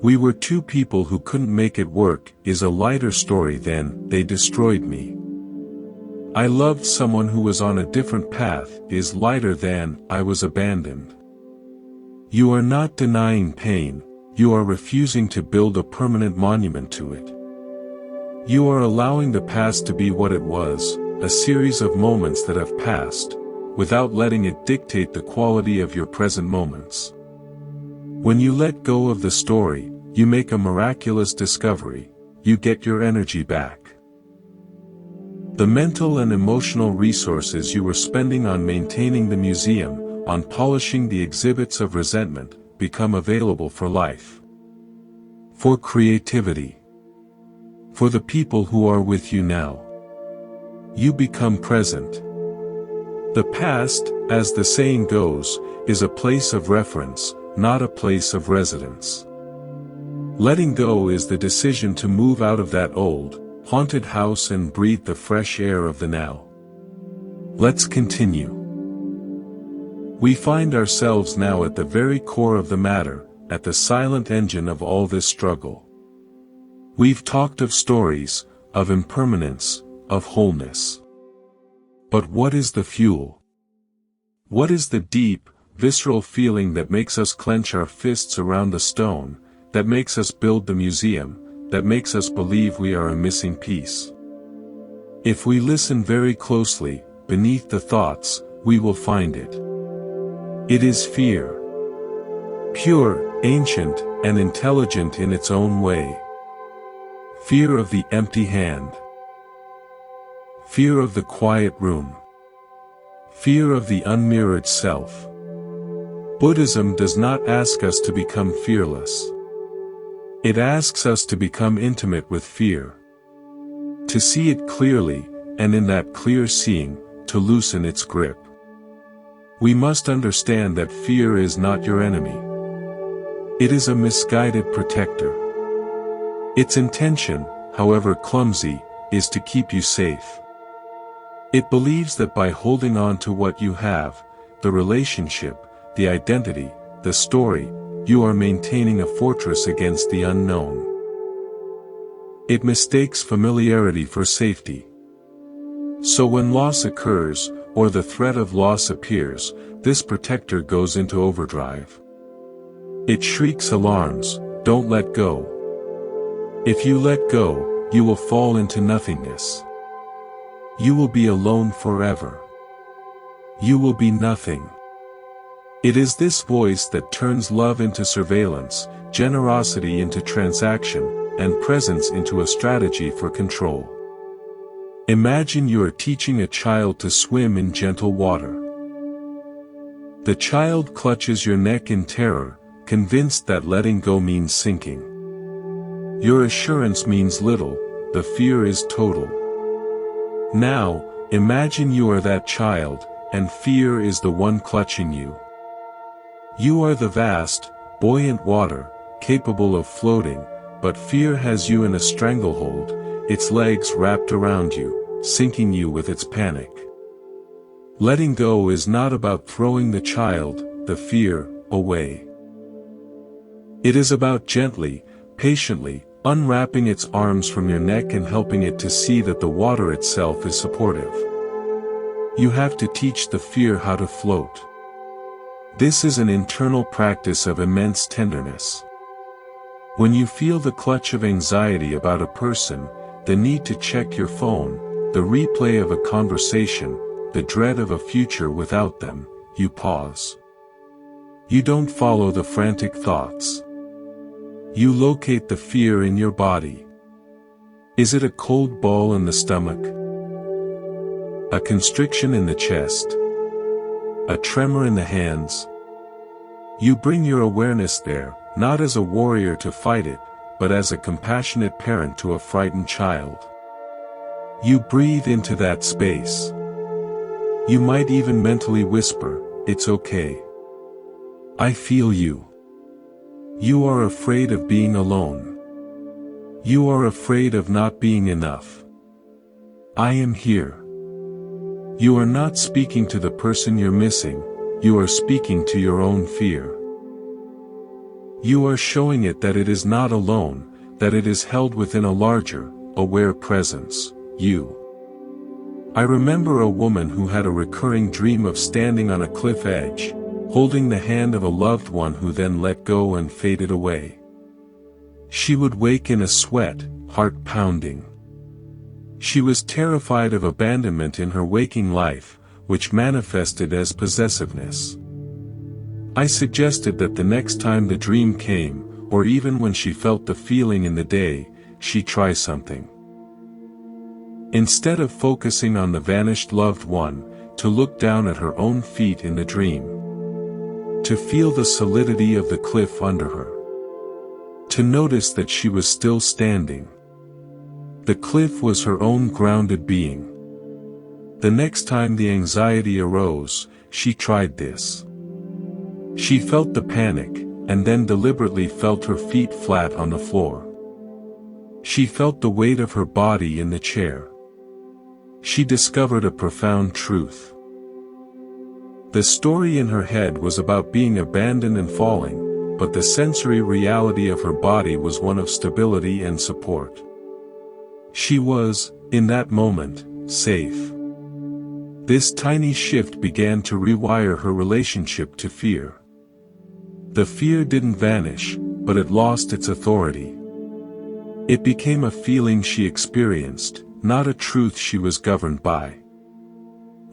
We were two people who couldn't make it work is a lighter story than they destroyed me. I loved someone who was on a different path is lighter than I was abandoned. You are not denying pain, you are refusing to build a permanent monument to it. You are allowing the past to be what it was, a series of moments that have passed, without letting it dictate the quality of your present moments. When you let go of the story, you make a miraculous discovery, you get your energy back. The mental and emotional resources you were spending on maintaining the museum, on polishing the exhibits of resentment, become available for life. For creativity. For the people who are with you now. You become present. The past, as the saying goes, is a place of reference, not a place of residence. Letting go is the decision to move out of that old, haunted house and breathe the fresh air of the now. Let's continue. We find ourselves now at the very core of the matter, at the silent engine of all this struggle. We've talked of stories, of impermanence, of wholeness. But what is the fuel? What is the deep, visceral feeling that makes us clench our fists around the stone, that makes us build the museum, that makes us believe we are a missing piece? If we listen very closely, beneath the thoughts, we will find it. It is fear. Pure, ancient, and intelligent in its own way. Fear of the empty hand. Fear of the quiet room. Fear of the unmirrored self. Buddhism does not ask us to become fearless. It asks us to become intimate with fear. To see it clearly, and in that clear seeing, to loosen its grip. We must understand that fear is not your enemy. It is a misguided protector. Its intention, however clumsy, is to keep you safe. It believes that by holding on to what you have, the relationship, the identity, the story, you are maintaining a fortress against the unknown. It mistakes familiarity for safety. So when loss occurs, or the threat of loss appears, this protector goes into overdrive. It shrieks alarms, don't let go. If you let go, you will fall into nothingness. You will be alone forever. You will be nothing. It is this voice that turns love into surveillance, generosity into transaction, and presence into a strategy for control. Imagine you are teaching a child to swim in gentle water. The child clutches your neck in terror, convinced that letting go means sinking. Your assurance means little, the fear is total. Now, imagine you are that child, and fear is the one clutching you. You are the vast, buoyant water, capable of floating, but fear has you in a stranglehold, its legs wrapped around you, sinking you with its panic. Letting go is not about throwing the child, the fear, away. It is about gently, patiently, unwrapping its arms from your neck and helping it to see that the water itself is supportive. You have to teach the fear how to float. This is an internal practice of immense tenderness. When you feel the clutch of anxiety about a person, the need to check your phone, the replay of a conversation, the dread of a future without them, you pause. You don't follow the frantic thoughts. You locate the fear in your body. Is it a cold ball in the stomach? A constriction in the chest? A tremor in the hands? You bring your awareness there, not as a warrior to fight it, but as a compassionate parent to a frightened child. You breathe into that space. You might even mentally whisper, "It's okay. I feel you." You are afraid of being alone. You are afraid of not being enough. I am here. You are not speaking to the person you're missing, you are speaking to your own fear. You are showing it that it is not alone, that it is held within a larger, aware presence, you. I remember a woman who had a recurring dream of standing on a cliff edge, holding the hand of a loved one who then let go and faded away. She would wake in a sweat, heart pounding. She was terrified of abandonment in her waking life, which manifested as possessiveness. I suggested that the next time the dream came, or even when she felt the feeling in the day, she try something. Instead of focusing on the vanished loved one, to look down at her own feet in the dream. To feel the solidity of the cliff under her. To notice that she was still standing. The cliff was her own grounded being. The next time the anxiety arose, she tried this. She felt the panic, and then deliberately felt her feet flat on the floor. She felt the weight of her body in the chair. She discovered a profound truth. The story in her head was about being abandoned and falling, but the sensory reality of her body was one of stability and support. She was, in that moment, safe. This tiny shift began to rewire her relationship to fear. The fear didn't vanish, but it lost its authority. It became a feeling she experienced, not a truth she was governed by.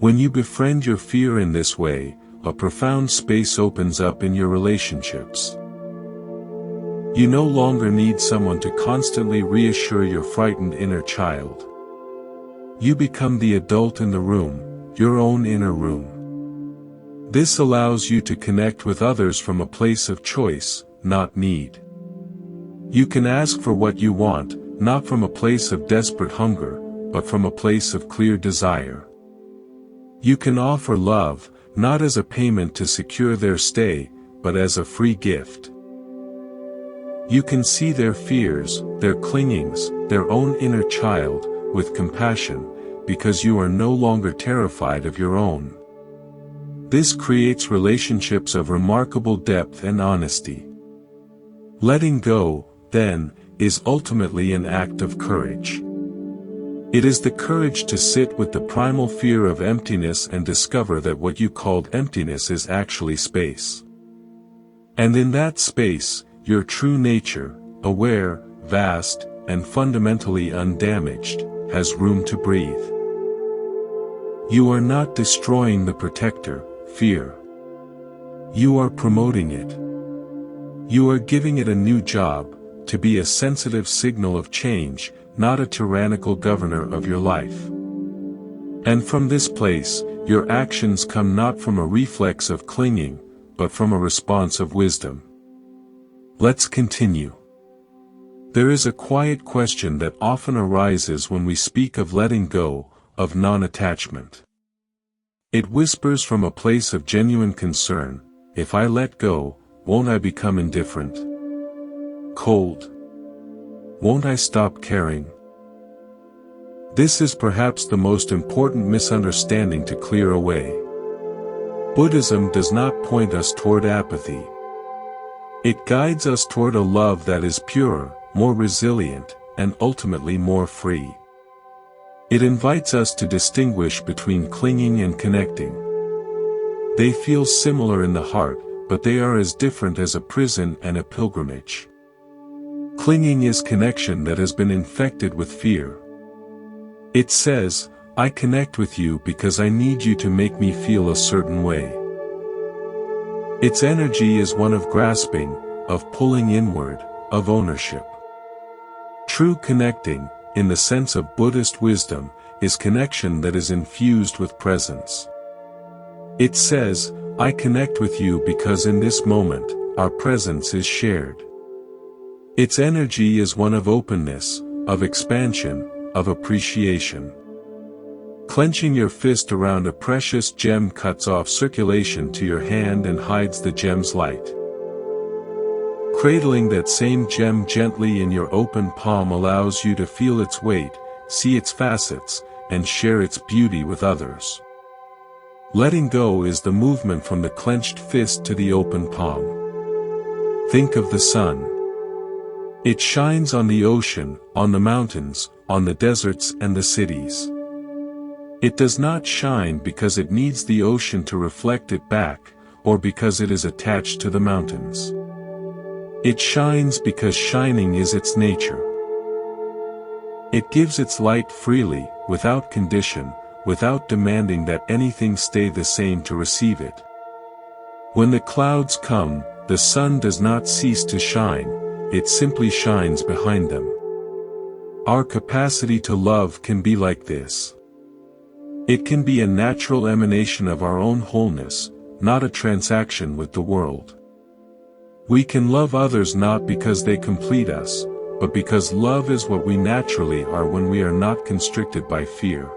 When you befriend your fear in this way, a profound space opens up in your relationships. You no longer need someone to constantly reassure your frightened inner child. You become the adult in the room, your own inner room. This allows you to connect with others from a place of choice, not need. You can ask for what you want, not from a place of desperate hunger, but from a place of clear desire. You can offer love, not as a payment to secure their stay, but as a free gift. You can see their fears, their clingings, their own inner child, with compassion, because you are no longer terrified of your own. This creates relationships of remarkable depth and honesty. Letting go, then, is ultimately an act of courage. It is the courage to sit with the primal fear of emptiness and discover that what you called emptiness is actually space. And in that space, your true nature, aware, vast, and fundamentally undamaged, has room to breathe. You are not destroying the protector, fear. You are promoting it. You are giving it a new job, to be a sensitive signal of change, not a tyrannical governor of your life. And from this place, your actions come not from a reflex of clinging, but from a response of wisdom. Let's continue. There is a quiet question that often arises when we speak of letting go, of non-attachment. It whispers from a place of genuine concern, if I let go, won't I become indifferent? Cold? Won't I stop caring? This is perhaps the most important misunderstanding to clear away. Buddhism does not point us toward apathy. It guides us toward a love that is purer, more resilient, and ultimately more free. It invites us to distinguish between clinging and connecting. They feel similar in the heart, but they are as different as a prison and a pilgrimage. Clinging is connection that has been infected with fear. It says, I connect with you because I need you to make me feel a certain way. Its energy is one of grasping, of pulling inward, of ownership. True connecting, in the sense of Buddhist wisdom, is connection that is infused with presence. It says, I connect with you because in this moment, our presence is shared. Its energy is one of openness, of expansion, of appreciation. Clenching your fist around a precious gem cuts off circulation to your hand and hides the gem's light. Cradling that same gem gently in your open palm allows you to feel its weight, see its facets, and share its beauty with others. Letting go is the movement from the clenched fist to the open palm. Think of the sun. It shines on the ocean, on the mountains, on the deserts and the cities. It does not shine because it needs the ocean to reflect it back, or because it is attached to the mountains. It shines because shining is its nature. It gives its light freely, without condition, without demanding that anything stay the same to receive it. When the clouds come, the sun does not cease to shine, it simply shines behind them. Our capacity to love can be like this. It can be a natural emanation of our own wholeness, not a transaction with the world. We can love others not because they complete us, but because love is what we naturally are when we are not constricted by fear.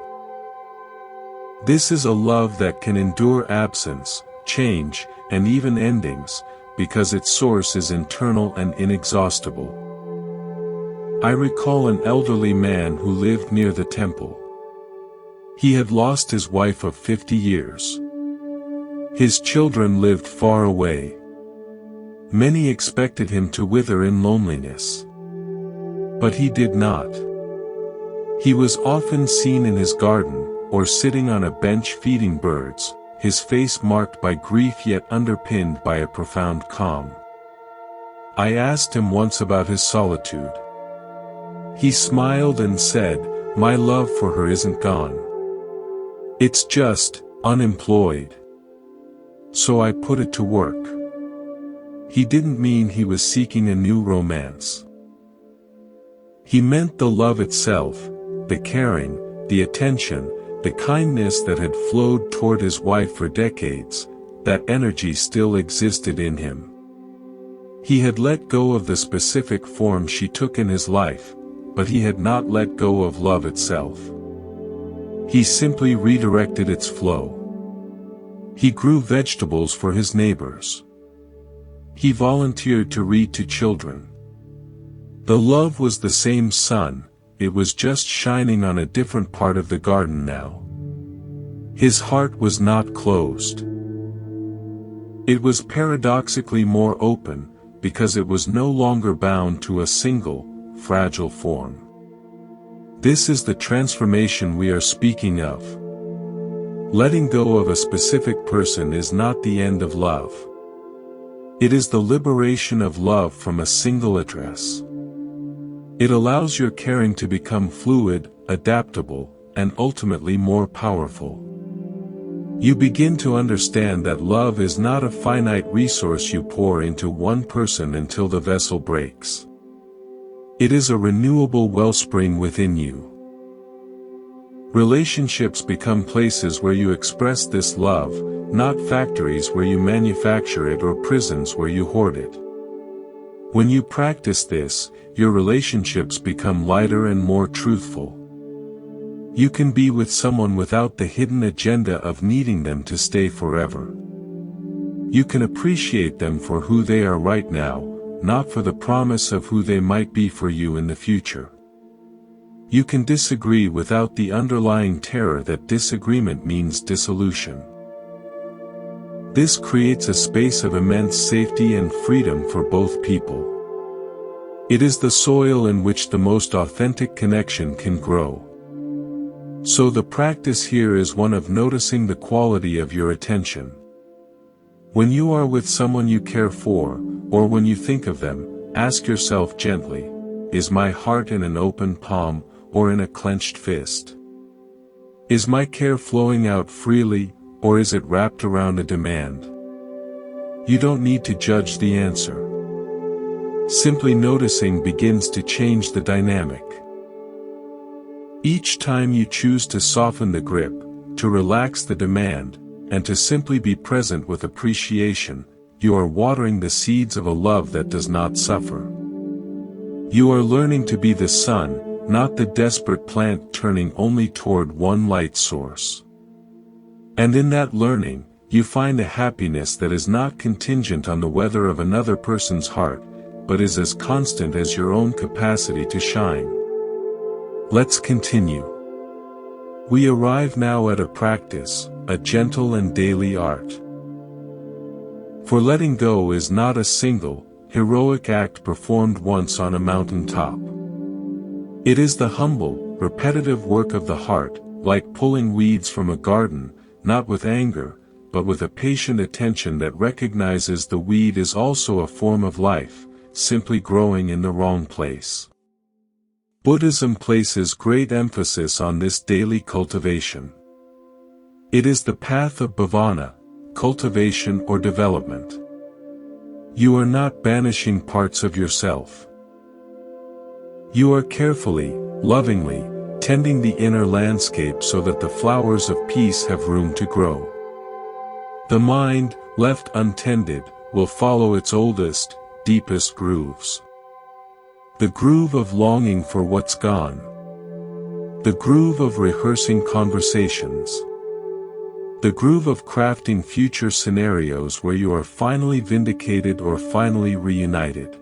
This is a love that can endure absence, change, and even endings, because its source is internal and inexhaustible. I recall an elderly man who lived near the temple. He had lost his wife of 50 years. His children lived far away. Many expected him to wither in loneliness. But he did not. He was often seen in his garden, or sitting on a bench feeding birds, his face marked by grief yet underpinned by a profound calm. I asked him once about his solitude. He smiled and said, "My love for her isn't gone. It's just, unemployed. So I put it to work." He didn't mean he was seeking a new romance. He meant the love itself, the caring, the attention, the kindness that had flowed toward his wife for decades, that energy still existed in him. He had let go of the specific form she took in his life, but he had not let go of love itself. He simply redirected its flow. He grew vegetables for his neighbors. He volunteered to read to children. The love was the same sun, it was just shining on a different part of the garden now. His heart was not closed. It was paradoxically more open, because it was no longer bound to a single, fragile form. This is the transformation we are speaking of. Letting go of a specific person is not the end of love. It is the liberation of love from a single address. It allows your caring to become fluid, adaptable, and ultimately more powerful. You begin to understand that love is not a finite resource you pour into one person until the vessel breaks. It is a renewable wellspring within you. Relationships become places where you express this love, not factories where you manufacture it or prisons where you hoard it. When you practice this, your relationships become lighter and more truthful. You can be with someone without the hidden agenda of needing them to stay forever. You can appreciate them for who they are right now, not for the promise of who they might be for you in the future. You can disagree without the underlying terror that disagreement means dissolution. This creates a space of immense safety and freedom for both people. It is the soil in which the most authentic connection can grow. So the practice here is one of noticing the quality of your attention. When you are with someone you care for, or when you think of them, ask yourself gently, is my heart in an open palm, or in a clenched fist? Is my care flowing out freely, or is it wrapped around a demand? You don't need to judge the answer. Simply noticing begins to change the dynamic. Each time you choose to soften the grip, to relax the demand, and to simply be present with appreciation, you are watering the seeds of a love that does not suffer. You are learning to be the sun, not the desperate plant turning only toward one light source. And in that learning, you find a happiness that is not contingent on the weather of another person's heart, but is as constant as your own capacity to shine. Let's continue. We arrive now at a practice, a gentle and daily art. For letting go is not a single, heroic act performed once on a mountain top. It is the humble, repetitive work of the heart, like pulling weeds from a garden, not with anger, but with a patient attention that recognizes the weed is also a form of life, simply growing in the wrong place. Buddhism places great emphasis on this daily cultivation. It is the path of bhavana, cultivation or development. You are not banishing parts of yourself. You are carefully, lovingly, tending the inner landscape so that the flowers of peace have room to grow. The mind, left untended, will follow its oldest, deepest grooves. The groove of longing for what's gone. The groove of rehearsing conversations. The groove of crafting future scenarios where you are finally vindicated or finally reunited.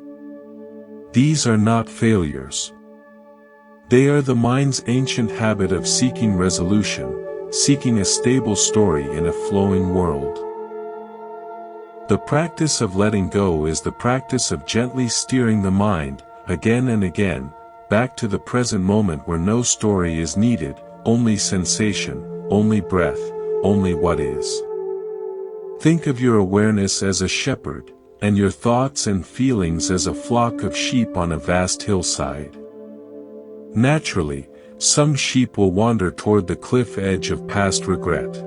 These are not failures. They are the mind's ancient habit of seeking resolution, seeking a stable story in a flowing world. The practice of letting go is the practice of gently steering the mind, again and again, back to the present moment where no story is needed, only sensation, only breath, only what is. Think of your awareness as a shepherd, and your thoughts and feelings as a flock of sheep on a vast hillside. Naturally, some sheep will wander toward the cliff edge of past regret.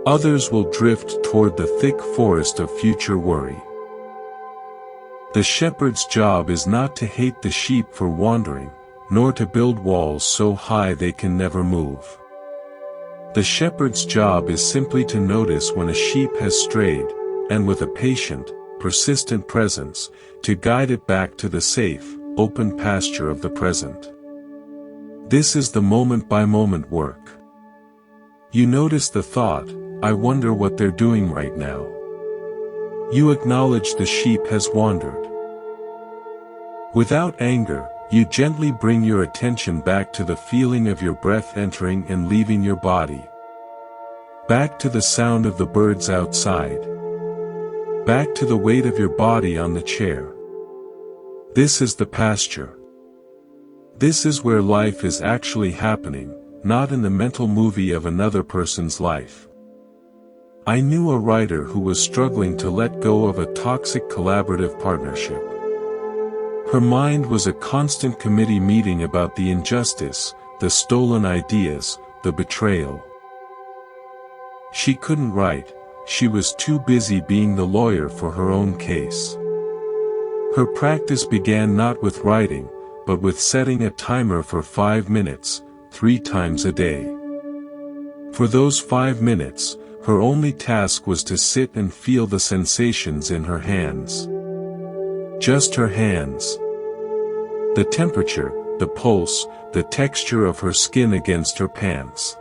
Others will drift toward the thick forest of future worry. The shepherd's job is not to hate the sheep for wandering, nor to build walls so high they can never move. The shepherd's job is simply to notice when a sheep has strayed, and with a patient, persistent presence, to guide it back to the safe, open pasture of the present. This is the moment-by-moment work. You notice the thought, I wonder what they're doing right now. You acknowledge the sheep has wandered. Without anger, you gently bring your attention back to the feeling of your breath entering and leaving your body. Back to the sound of the birds outside. Back to the weight of your body on the chair. This is the pasture. This is where life is actually happening, not in the mental movie of another person's life. I knew a writer who was struggling to let go of a toxic collaborative partnership. Her mind was a constant committee meeting about the injustice, the stolen ideas, the betrayal. She couldn't write, she was too busy being the lawyer for her own case. Her practice began not with writing, but with setting a timer for 5 minutes, 3 times a day. For those 5 minutes, her only task was to sit and feel the sensations in her hands. Just her hands. The temperature, the pulse, the texture of her skin against her pants.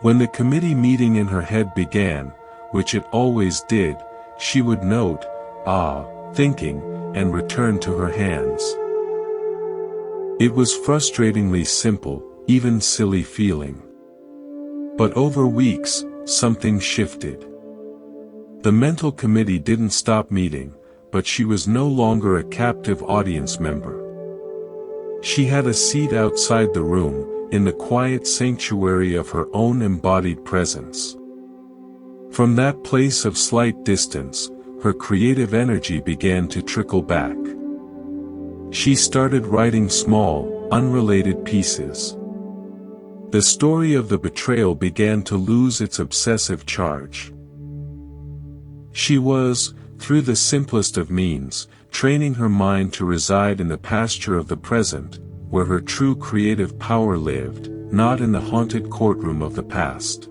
When the committee meeting in her head began, which it always did, she would note, thinking, and return to her hands. It was frustratingly simple, even silly feeling. But over weeks, something shifted. The mental committee didn't stop meeting, but she was no longer a captive audience member. She had a seat outside the room, in the quiet sanctuary of her own embodied presence. From that place of slight distance, her creative energy began to trickle back. She started writing small, unrelated pieces. The story of the betrayal began to lose its obsessive charge. She was, through the simplest of means, training her mind to reside in the pasture of the present, where her true creative power lived, not in the haunted courtroom of the past.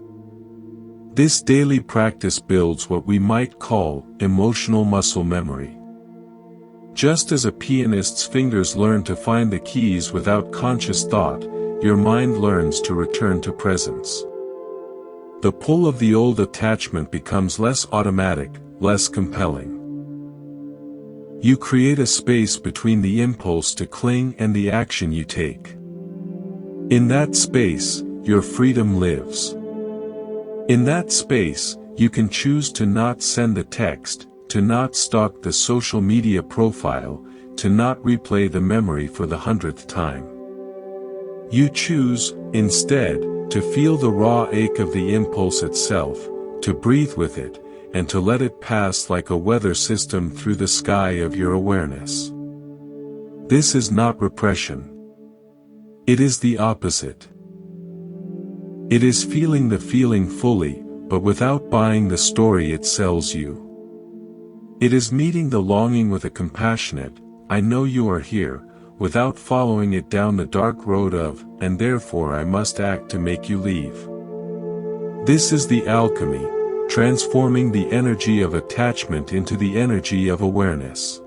This daily practice builds what we might call emotional muscle memory. Just as a pianist's fingers learn to find the keys without conscious thought, your mind learns to return to presence. The pull of the old attachment becomes less automatic, less compelling. You create a space between the impulse to cling and the action you take. In that space, your freedom lives. In that space, you can choose to not send the text, to not stalk the social media profile, to not replay the memory for the 100th time. You choose, instead, to feel the raw ache of the impulse itself, to breathe with it, and to let it pass like a weather system through the sky of your awareness. This is not repression. It is the opposite. It is feeling the feeling fully, but without buying the story it sells you. It is meeting the longing with a compassionate, "I know you are here," without following it down the dark road of, "and therefore I must act to make you leave." This is the alchemy, transforming the energy of attachment into the energy of awareness.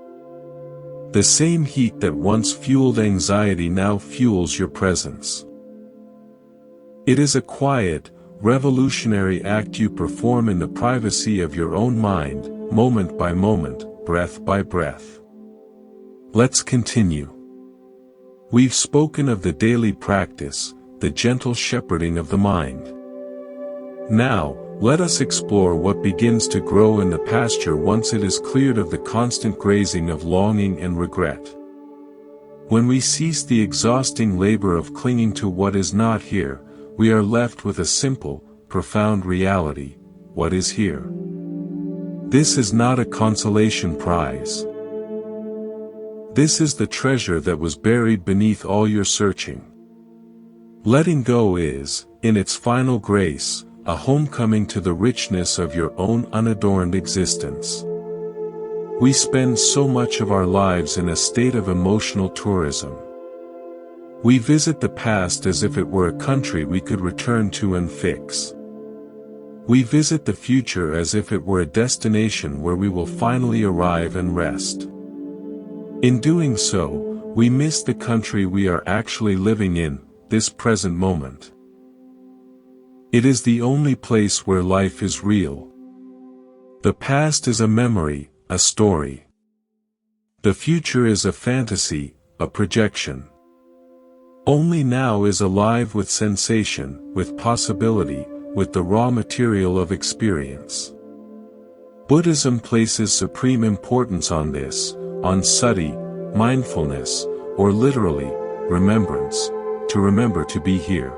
The same heat that once fueled anxiety now fuels your presence. It is a quiet, revolutionary act you perform in the privacy of your own mind, moment by moment, breath by breath. Let's continue. We've spoken of the daily practice, the gentle shepherding of the mind. Now, let us explore what begins to grow in the pasture once it is cleared of the constant grazing of longing and regret. When we cease the exhausting labor of clinging to what is not here, we are left with a simple, profound reality: what is here. This is not a consolation prize. This is the treasure that was buried beneath all your searching. Letting go is, in its final grace, a homecoming to the richness of your own unadorned existence. We spend so much of our lives in a state of emotional tourism. We visit the past as if it were a country we could return to and fix. We visit the future as if it were a destination where we will finally arrive and rest. In doing so, we miss the country we are actually living in, this present moment. It is the only place where life is real. The past is a memory, a story. The future is a fantasy, a projection. Only now is alive with sensation, with possibility, with the raw material of experience. Buddhism places supreme importance on this, on sati, mindfulness, or literally, remembrance, to remember to be here.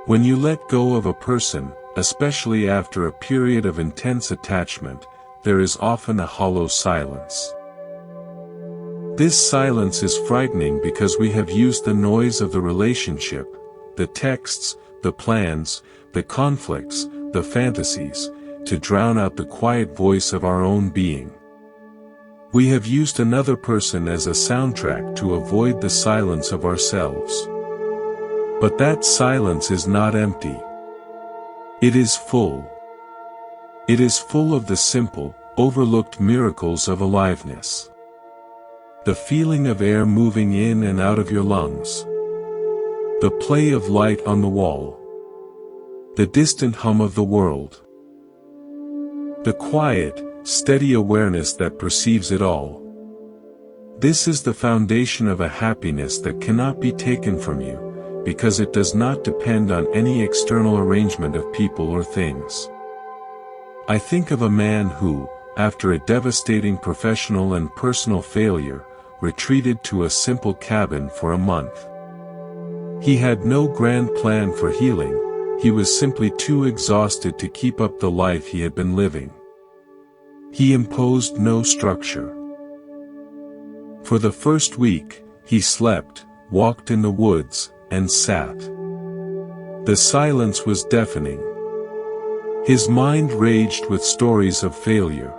When you let go of a person, especially after a period of intense attachment, there is often a hollow silence. This silence is frightening because we have used the noise of the relationship, the texts, the plans, the conflicts, the fantasies, to drown out the quiet voice of our own being. We have used another person as a soundtrack to avoid the silence of ourselves. But that silence is not empty. It is full. It is full of the simple, overlooked miracles of aliveness. The feeling of air moving in and out of your lungs. The play of light on the wall. The distant hum of the world. The quiet, steady awareness that perceives it all. This is the foundation of a happiness that cannot be taken from you, because it does not depend on any external arrangement of people or things. I think of a man who, after a devastating professional and personal failure, retreated to a simple cabin for a month. He had no grand plan for healing, he was simply too exhausted to keep up the life he had been living. He imposed no structure. For the first week, he slept, walked in the woods, and sat. The silence was deafening. His mind raged with stories of failure.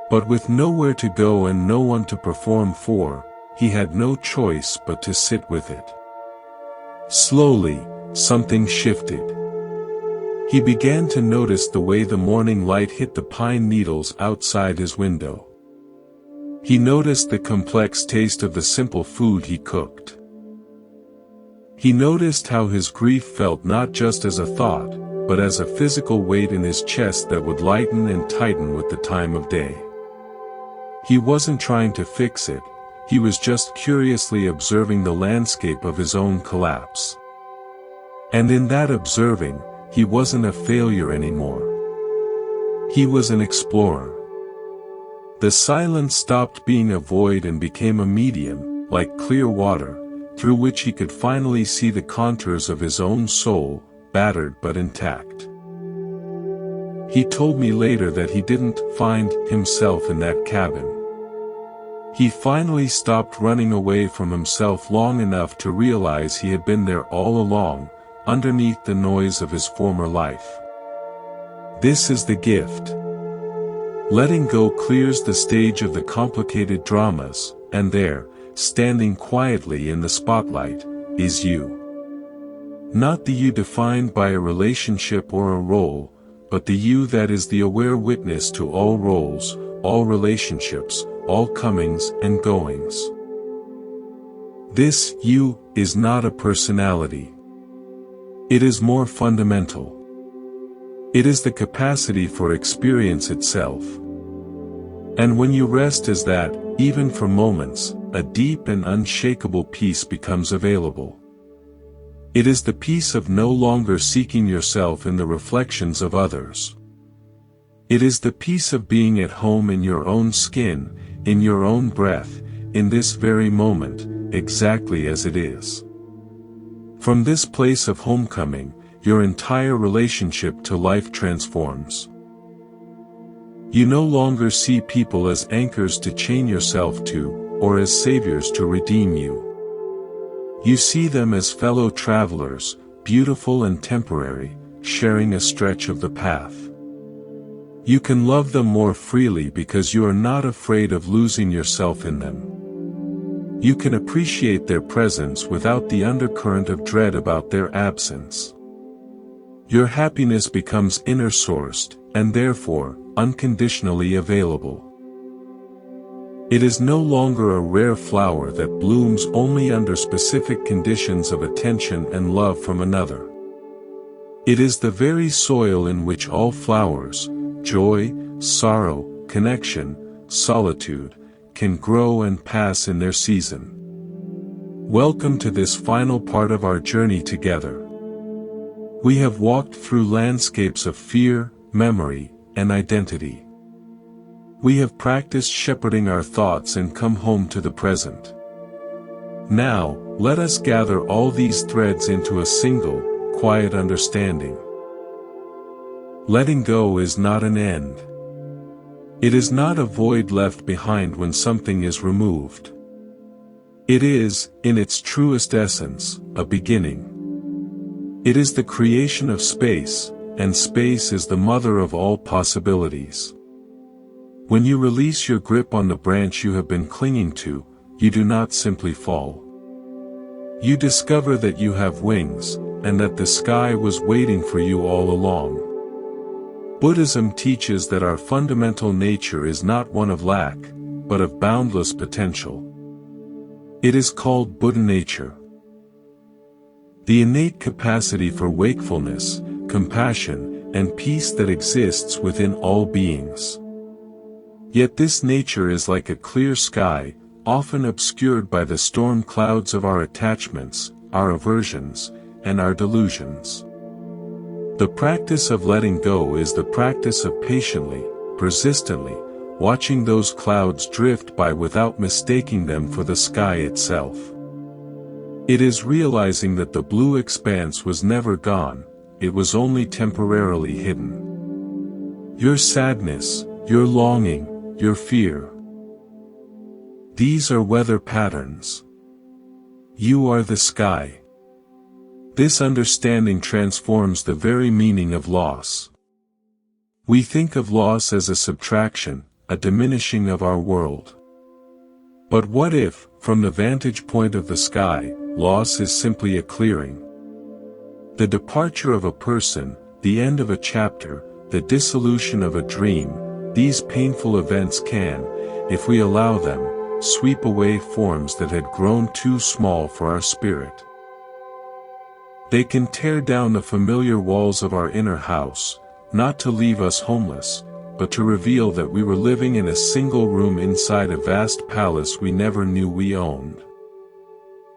But with nowhere to go and no one to perform for, he had no choice but to sit with it. Slowly, something shifted. He began to notice the way the morning light hit the pine needles outside his window. He noticed the complex taste of the simple food he cooked. He noticed how his grief felt not just as a thought, but as a physical weight in his chest that would lighten and tighten with the time of day. He wasn't trying to fix it, he was just curiously observing the landscape of his own collapse. And in that observing, he wasn't a failure anymore. He was an explorer. The silence stopped being a void and became a medium, like clear water, through which he could finally see the contours of his own soul, battered but intact. He told me later that he didn't find himself in that cabin. He finally stopped running away from himself long enough to realize he had been there all along, underneath the noise of his former life. This is the gift. Letting go clears the stage of the complicated dramas, and there, standing quietly in the spotlight, is you. Not the you defined by a relationship or a role, but the you that is the aware witness to all roles, all relationships, all comings and goings. This you is not a personality. It is more fundamental. It is the capacity for experience itself. And when you rest as that, even for moments, a deep and unshakable peace becomes available. It is the peace of no longer seeking yourself in the reflections of others. It is the peace of being at home in your own skin, in your own breath, in this very moment, exactly as it is. From this place of homecoming, your entire relationship to life transforms. You no longer see people as anchors to chain yourself to, or as saviors to redeem you. You see them as fellow travelers, beautiful and temporary, sharing a stretch of the path. You can love them more freely because you are not afraid of losing yourself in them. You can appreciate their presence without the undercurrent of dread about their absence. Your happiness becomes inner-sourced, and therefore, unconditionally available. It is no longer a rare flower that blooms only under specific conditions of attention and love from another. It is the very soil in which all flowers, joy, sorrow, connection, solitude, can grow and pass in their season. Welcome to this final part of our journey together. We have walked through landscapes of fear, memory, and identity. We have practiced shepherding our thoughts and come home to the present. Now, let us gather all these threads into a single, quiet understanding. Letting go is not an end. It is not a void left behind when something is removed. It is, in its truest essence, a beginning. It is the creation of space, and space is the mother of all possibilities. When you release your grip on the branch you have been clinging to, you do not simply fall. You discover that you have wings, and that the sky was waiting for you all along. Buddhism teaches that our fundamental nature is not one of lack, but of boundless potential. It is called Buddha nature. The innate capacity for wakefulness, compassion, and peace that exists within all beings. Yet this nature is like a clear sky, often obscured by the storm clouds of our attachments, our aversions, and our delusions. The practice of letting go is the practice of patiently, persistently, watching those clouds drift by without mistaking them for the sky itself. It is realizing that the blue expanse was never gone, it was only temporarily hidden. Your sadness, your longing, your fear. These are weather patterns. You are the sky. This understanding transforms the very meaning of loss. We think of loss as a subtraction, a diminishing of our world. But what if, from the vantage point of the sky, loss is simply a clearing? The departure of a person, the end of a chapter, the dissolution of a dream, these painful events can, if we allow them, sweep away forms that had grown too small for our spirit. They can tear down the familiar walls of our inner house, not to leave us homeless, but to reveal that we were living in a single room inside a vast palace we never knew we owned.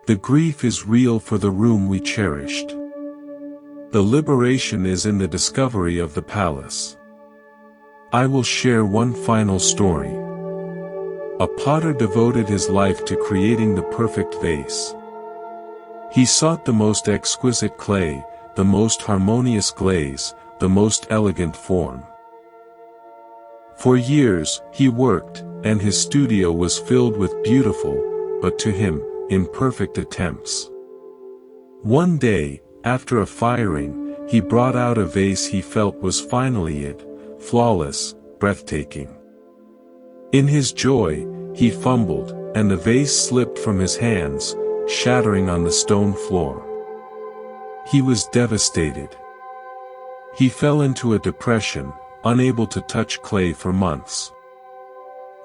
The grief is real for the room we cherished. The liberation is in the discovery of the palace. I will share one final story. A potter devoted his life to creating the perfect vase. He sought the most exquisite clay, the most harmonious glaze, the most elegant form. For years, he worked, and his studio was filled with beautiful, but to him, imperfect attempts. One day, after a firing, he brought out a vase he felt was finally it, flawless, breathtaking. In his joy, he fumbled, and the vase slipped from his hands, shattering on the stone floor. He was devastated. He fell into a depression, unable to touch clay for months.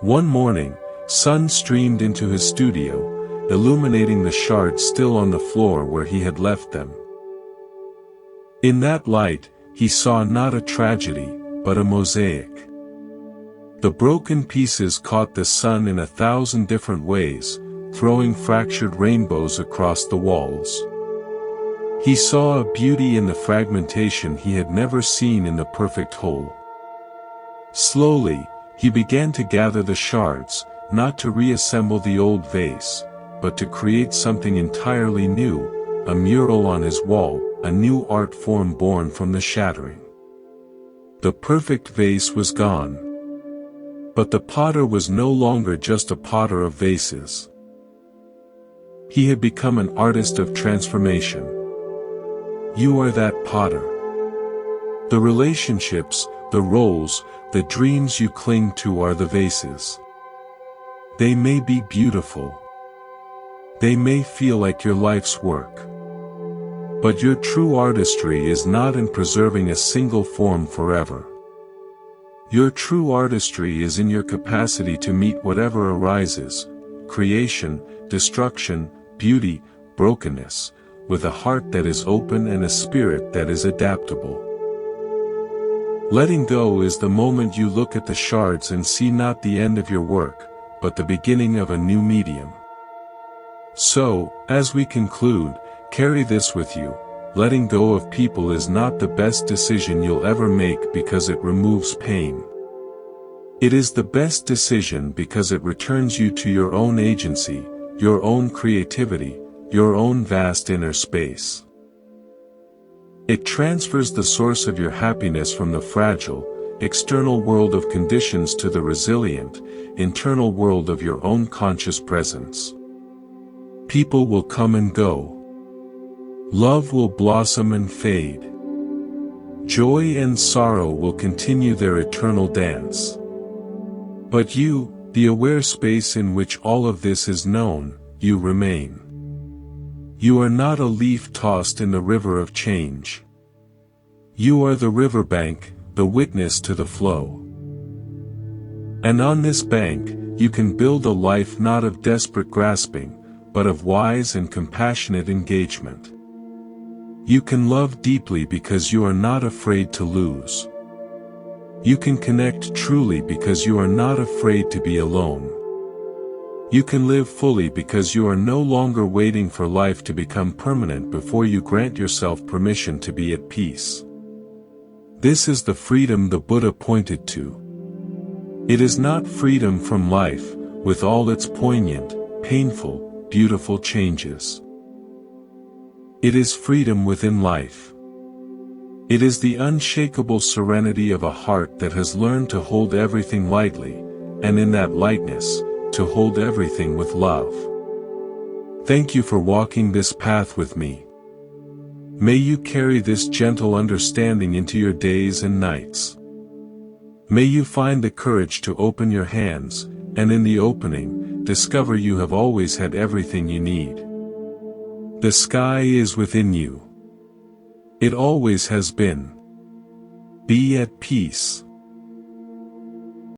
One morning, sun streamed into his studio, illuminating the shards still on the floor where he had left them. In that light, he saw not a tragedy, but a mosaic. The broken pieces caught the sun in 1,000 different ways, throwing fractured rainbows across the walls. He saw a beauty in the fragmentation he had never seen in the perfect whole. Slowly, he began to gather the shards, not to reassemble the old vase, but to create something entirely new, a mural on his wall, a new art form born from the shattering. The perfect vase was gone. But the potter was no longer just a potter of vases. He had become an artist of transformation. You are that potter. The relationships, the roles, the dreams you cling to are the vases. They may be beautiful. They may feel like your life's work. But your true artistry is not in preserving a single form forever. Your true artistry is in your capacity to meet whatever arises, creation, destruction, beauty, brokenness, with a heart that is open and a spirit that is adaptable. Letting go is the moment you look at the shards and see not the end of your work, but the beginning of a new medium. So, as we conclude, carry this with you: letting go of people is not the best decision you'll ever make because it removes pain. It is the best decision because it returns you to your own agency, your own creativity, your own vast inner space. It transfers the source of your happiness from the fragile, external world of conditions to the resilient, internal world of your own conscious presence. People will come and go. Love will blossom and fade. Joy and sorrow will continue their eternal dance. But you, the aware space in which all of this is known, you remain. You are not a leaf tossed in the river of change. You are the riverbank, the witness to the flow. And on this bank, you can build a life not of desperate grasping, but of wise and compassionate engagement. You can love deeply because you are not afraid to lose. You can connect truly because you are not afraid to be alone. You can live fully because you are no longer waiting for life to become permanent before you grant yourself permission to be at peace. This is the freedom the Buddha pointed to. It is not freedom from life, with all its poignant, painful, beautiful changes. It is freedom within life. It is the unshakable serenity of a heart that has learned to hold everything lightly, and in that lightness, to hold everything with love. Thank you for walking this path with me. May you carry this gentle understanding into your days and nights. May you find the courage to open your hands, and in the opening, discover you have always had everything you need. The sky is within you. It always has been. Be at peace.